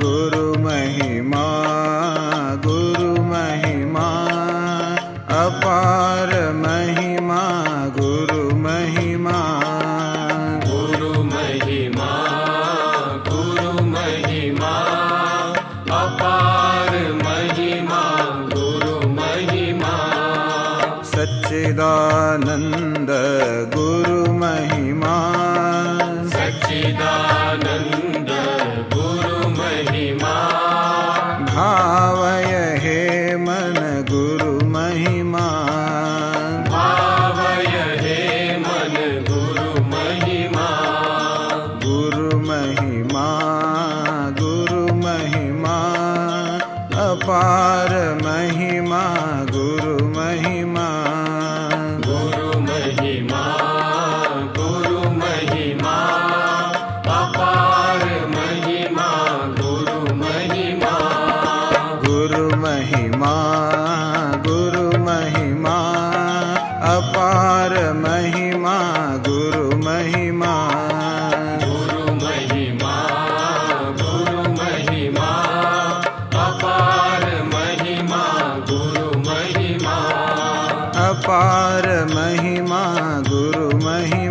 गुरु महिमा गुरु महिमा अपार महिमा गुरु महिमा गुरु महिमा गुरु महिमा अपार महिमा गुरु महिमा सच्चिदानंद गुरु महिमा सच्चिदानंद गुरु महिमा भावय हे मन गुरु महिमा भावय हे मन गुरु महिमा गुरु महिमा गुरु महिमा अपार महिमा गुरु महिमा गुरु महिमा गुरु महिमा अपार महिमा गुरु महिमा गुरु महिमा गुरु महिमा अपार महिमा गुरु महिमा गुरु महिमा गुरु महिमा अपार महिमा गुरु महिमा अपार महिमा गुरु महिमा